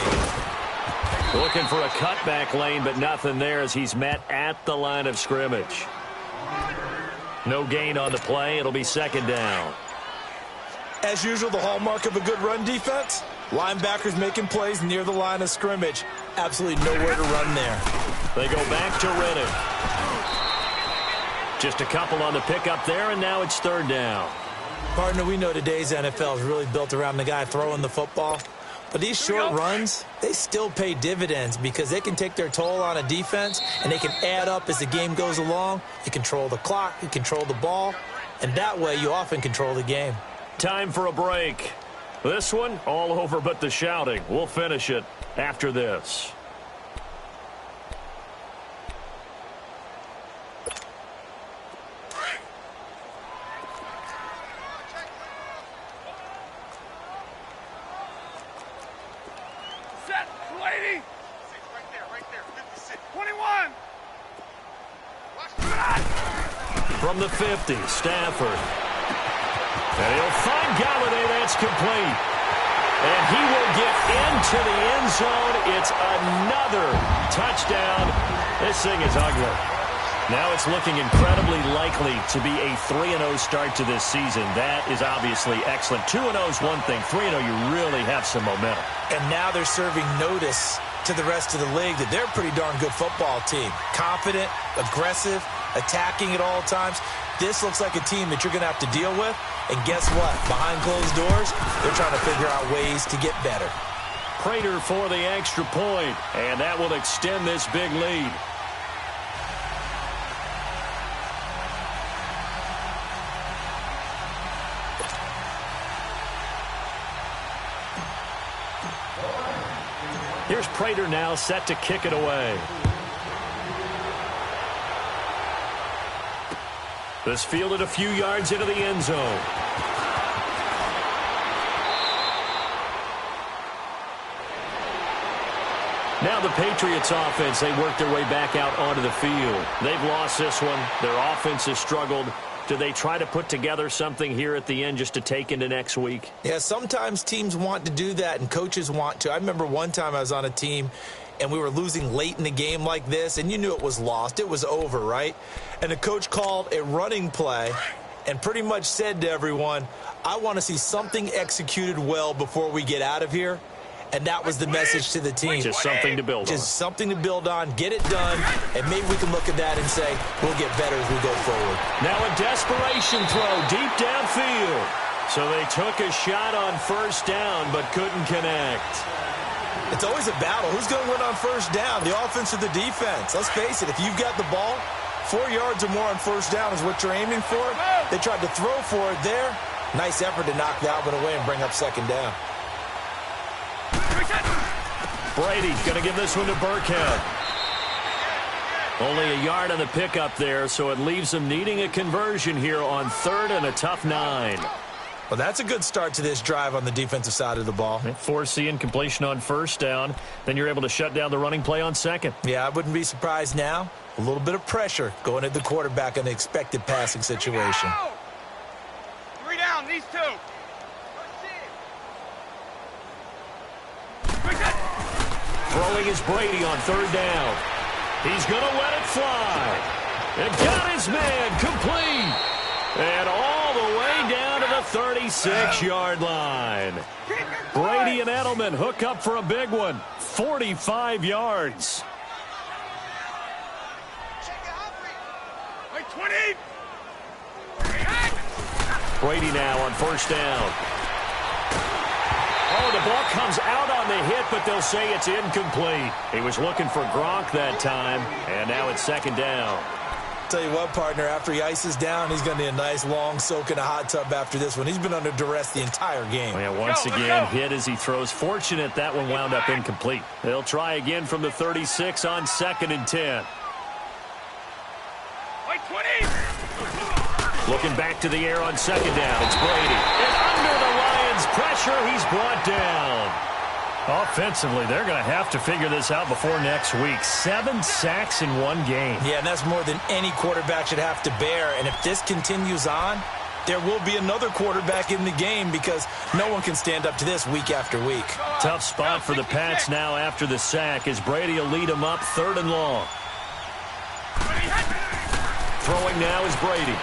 Speaker 7: Looking for a cutback lane, but nothing there as he's met at the line of scrimmage. No gain on the play. It'll be 2nd down.
Speaker 8: As usual, the hallmark of a good run defense, linebackers making plays near the line of scrimmage. Absolutely nowhere to run there.
Speaker 7: They go back to Riddick. Just a couple on the pickup there, and now it's 3rd down.
Speaker 8: Partner, we know today's NFL is really built around the guy throwing the football. But these short runs, they still pay dividends because they can take their toll on a defense, and they can add up as the game goes along. You control the clock, you control the ball, and that way you often control the game.
Speaker 7: Time for a break. This one, all over but the shouting. We'll finish it after this. From the 50, Stafford. And he'll find Galladay. That's complete. And he will get into the end zone. It's another touchdown. This thing is ugly. Now it's looking incredibly likely to be a 3-0 start to this season. That is obviously excellent. 2-0 is one thing. 3-0, you really have some momentum.
Speaker 8: And now they're serving notice to the rest of the league that they're a pretty darn good football team. Confident, aggressive, attacking at all times. This looks like a team that you're going to have to deal with. And guess what? Behind closed doors, they're trying to figure out ways to get better.
Speaker 7: Prater for the extra point, and that will extend this big lead. Here's Prater now set to kick it away. This fielded a few yards into the end zone. Now the Patriots offense, they work their way back out onto the field. They've lost this one. Their offense has struggled. Do they try to put together something here at the end just to take into next week?
Speaker 8: Yeah, sometimes teams want to do that and coaches want to. I remember one time I was on a team and we were losing late in the game like this, and you knew it was lost. It was over, right? And the coach called a running play and pretty much said to everyone, I want to see something executed well before we get out of here. And that was the message to the team.
Speaker 7: Just something to build on.
Speaker 8: Just something to build on, get it done, and maybe we can look at that and say, we'll get better as we go forward.
Speaker 7: Now a desperation throw deep downfield. So they took a shot on first down, but couldn't connect.
Speaker 8: It's always a battle. Who's going to win on first down, the offense or the defense? Let's face it, if you've got the ball, 4 yards or more on first down is what you're aiming for. They tried to throw for it there. Nice effort to knock that one away and bring up second down.
Speaker 7: Brady going to give this one to Burkhead. Only a yard on the pickup there, so it leaves them needing a conversion here on third and a tough 9.
Speaker 8: Well, that's a good start to this drive on the defensive side of the ball.
Speaker 7: Force the incompletion on first down. Then you're able to shut down the running play on second.
Speaker 8: Yeah, I wouldn't be surprised now. A little bit of pressure going at the quarterback in the expected passing situation.
Speaker 6: 3 down, these 2.
Speaker 7: Throwing is Brady on third down. He's going to let it fly. And got his man complete. And all the way down to the 36-yard line. Brady and Edelman hook up for a big one. 45 yards.
Speaker 6: 20.
Speaker 7: Brady now on first down. Oh, the ball comes out on the hit, but they'll say it's incomplete. He was looking for Gronk that time, and now it's second down.
Speaker 8: Tell you what, partner, after he ices down, he's going to need a nice long soak in a hot tub after this one. He's been under duress the entire game.
Speaker 7: Yeah, once again, hit as he throws. Fortunate that one wound up incomplete. They'll try again from the 36 on second and 10.
Speaker 6: 20.
Speaker 7: Looking back to the air on second down. It's Brady. And under the Lions' pressure, he's brought down. Offensively, they're going to have to figure this out before next week. 7 sacks in one game.
Speaker 8: Yeah, and that's more than any quarterback should have to bear. And if this continues on, there will be another quarterback in the game because no one can stand up to this week after week.
Speaker 7: Tough spot for the Pats now after the sack as Brady will lead them up third and long. Throwing now is Brady.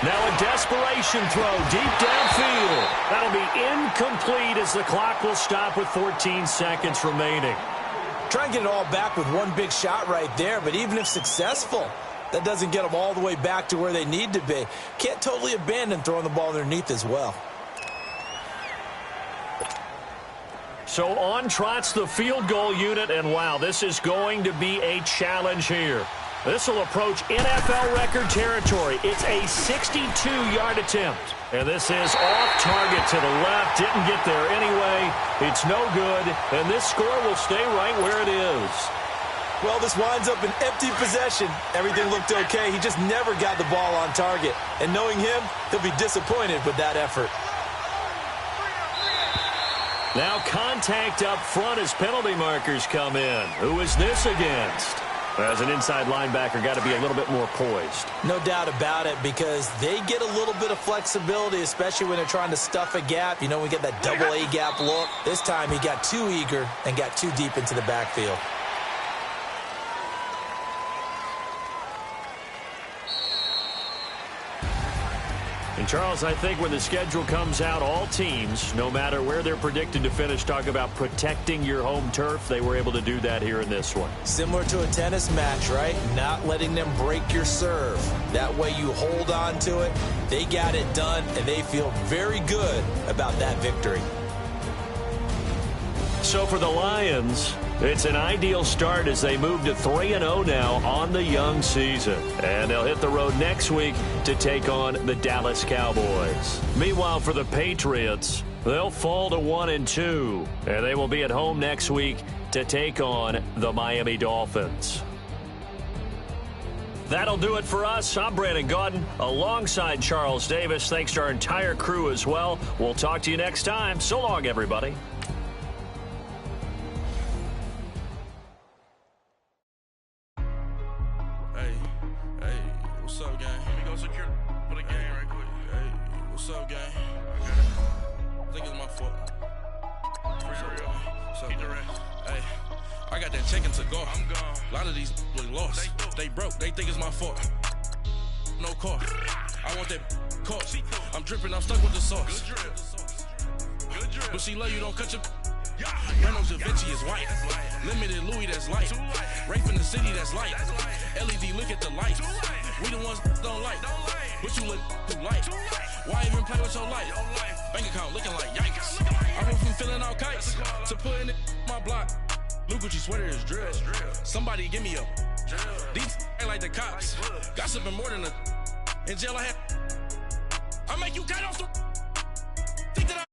Speaker 7: Now a desperation throw deep downfield. That'll be incomplete as the clock will stop with 14 seconds remaining.
Speaker 8: Try and get it all back with one big shot right there, but even if successful, that doesn't get them all the way back to where they need to be. Can't totally abandon throwing the ball underneath as well.
Speaker 7: So on trots the field goal unit, and wow, this is going to be a challenge here. This will approach NFL record territory. It's a 62-yard attempt. And this is off target to the left. Didn't get there anyway. It's no good. And this score will stay right where it is.
Speaker 8: Well, this winds up an empty possession. Everything looked okay. He just never got the ball on target. And knowing him, he'll be disappointed with that effort.
Speaker 7: Now contact up front as penalty markers come in. Who is this against? As an inside linebacker, got to be a little bit more poised.
Speaker 8: No doubt about it, because they get a little bit of flexibility, especially when they're trying to stuff a gap. You know, we get that double A gap look. This time he got too eager and got too deep into the backfield.
Speaker 7: And, Charles, I think when the schedule comes out, all teams, no matter where they're predicted to finish, talk about protecting your home turf. They were able to do that here in this one.
Speaker 8: Similar to a tennis match, right? Not letting them break your serve. That way you hold on to it. They got it done, and they feel very good about that victory.
Speaker 7: So for the Lions, it's an ideal start as they move to 3-0 now on the young season. And they'll hit the road next week to take on the Dallas Cowboys. Meanwhile, for the Patriots, they'll fall to 1-2. And they will be at home next week to take on the Miami Dolphins. That'll do it for us. I'm Brandon Gaudin alongside Charles Davis. Thanks to our entire crew as well. We'll talk to you next time. So long, everybody.
Speaker 5: What's up, gang? Let me go secure for the game right quick. Hey, what's up, gang? I got it. I think it's my fault. For real. What's up, man? Hey, I got that chicken to go. I'm gone. A lot of these look lost. They broke. They think it's my fault. No car. I want that cost. I'm dripping. I'm stuck with the sauce. Good drip. But she love you. Don't cut your... Reynolds Da Vinci is white. Limited Louis, that's light. Rafe in the city, that's light. LED, look at the light. We the ones don't like. But you look too light. Why even play with your life? Bank account looking like yikes. I went from filling out kites to putting it in my block. Blue Gucci sweater is drill. Somebody give me a these ain't like the cops. Gossiping more than a in jail I had. I make you cut off the think that I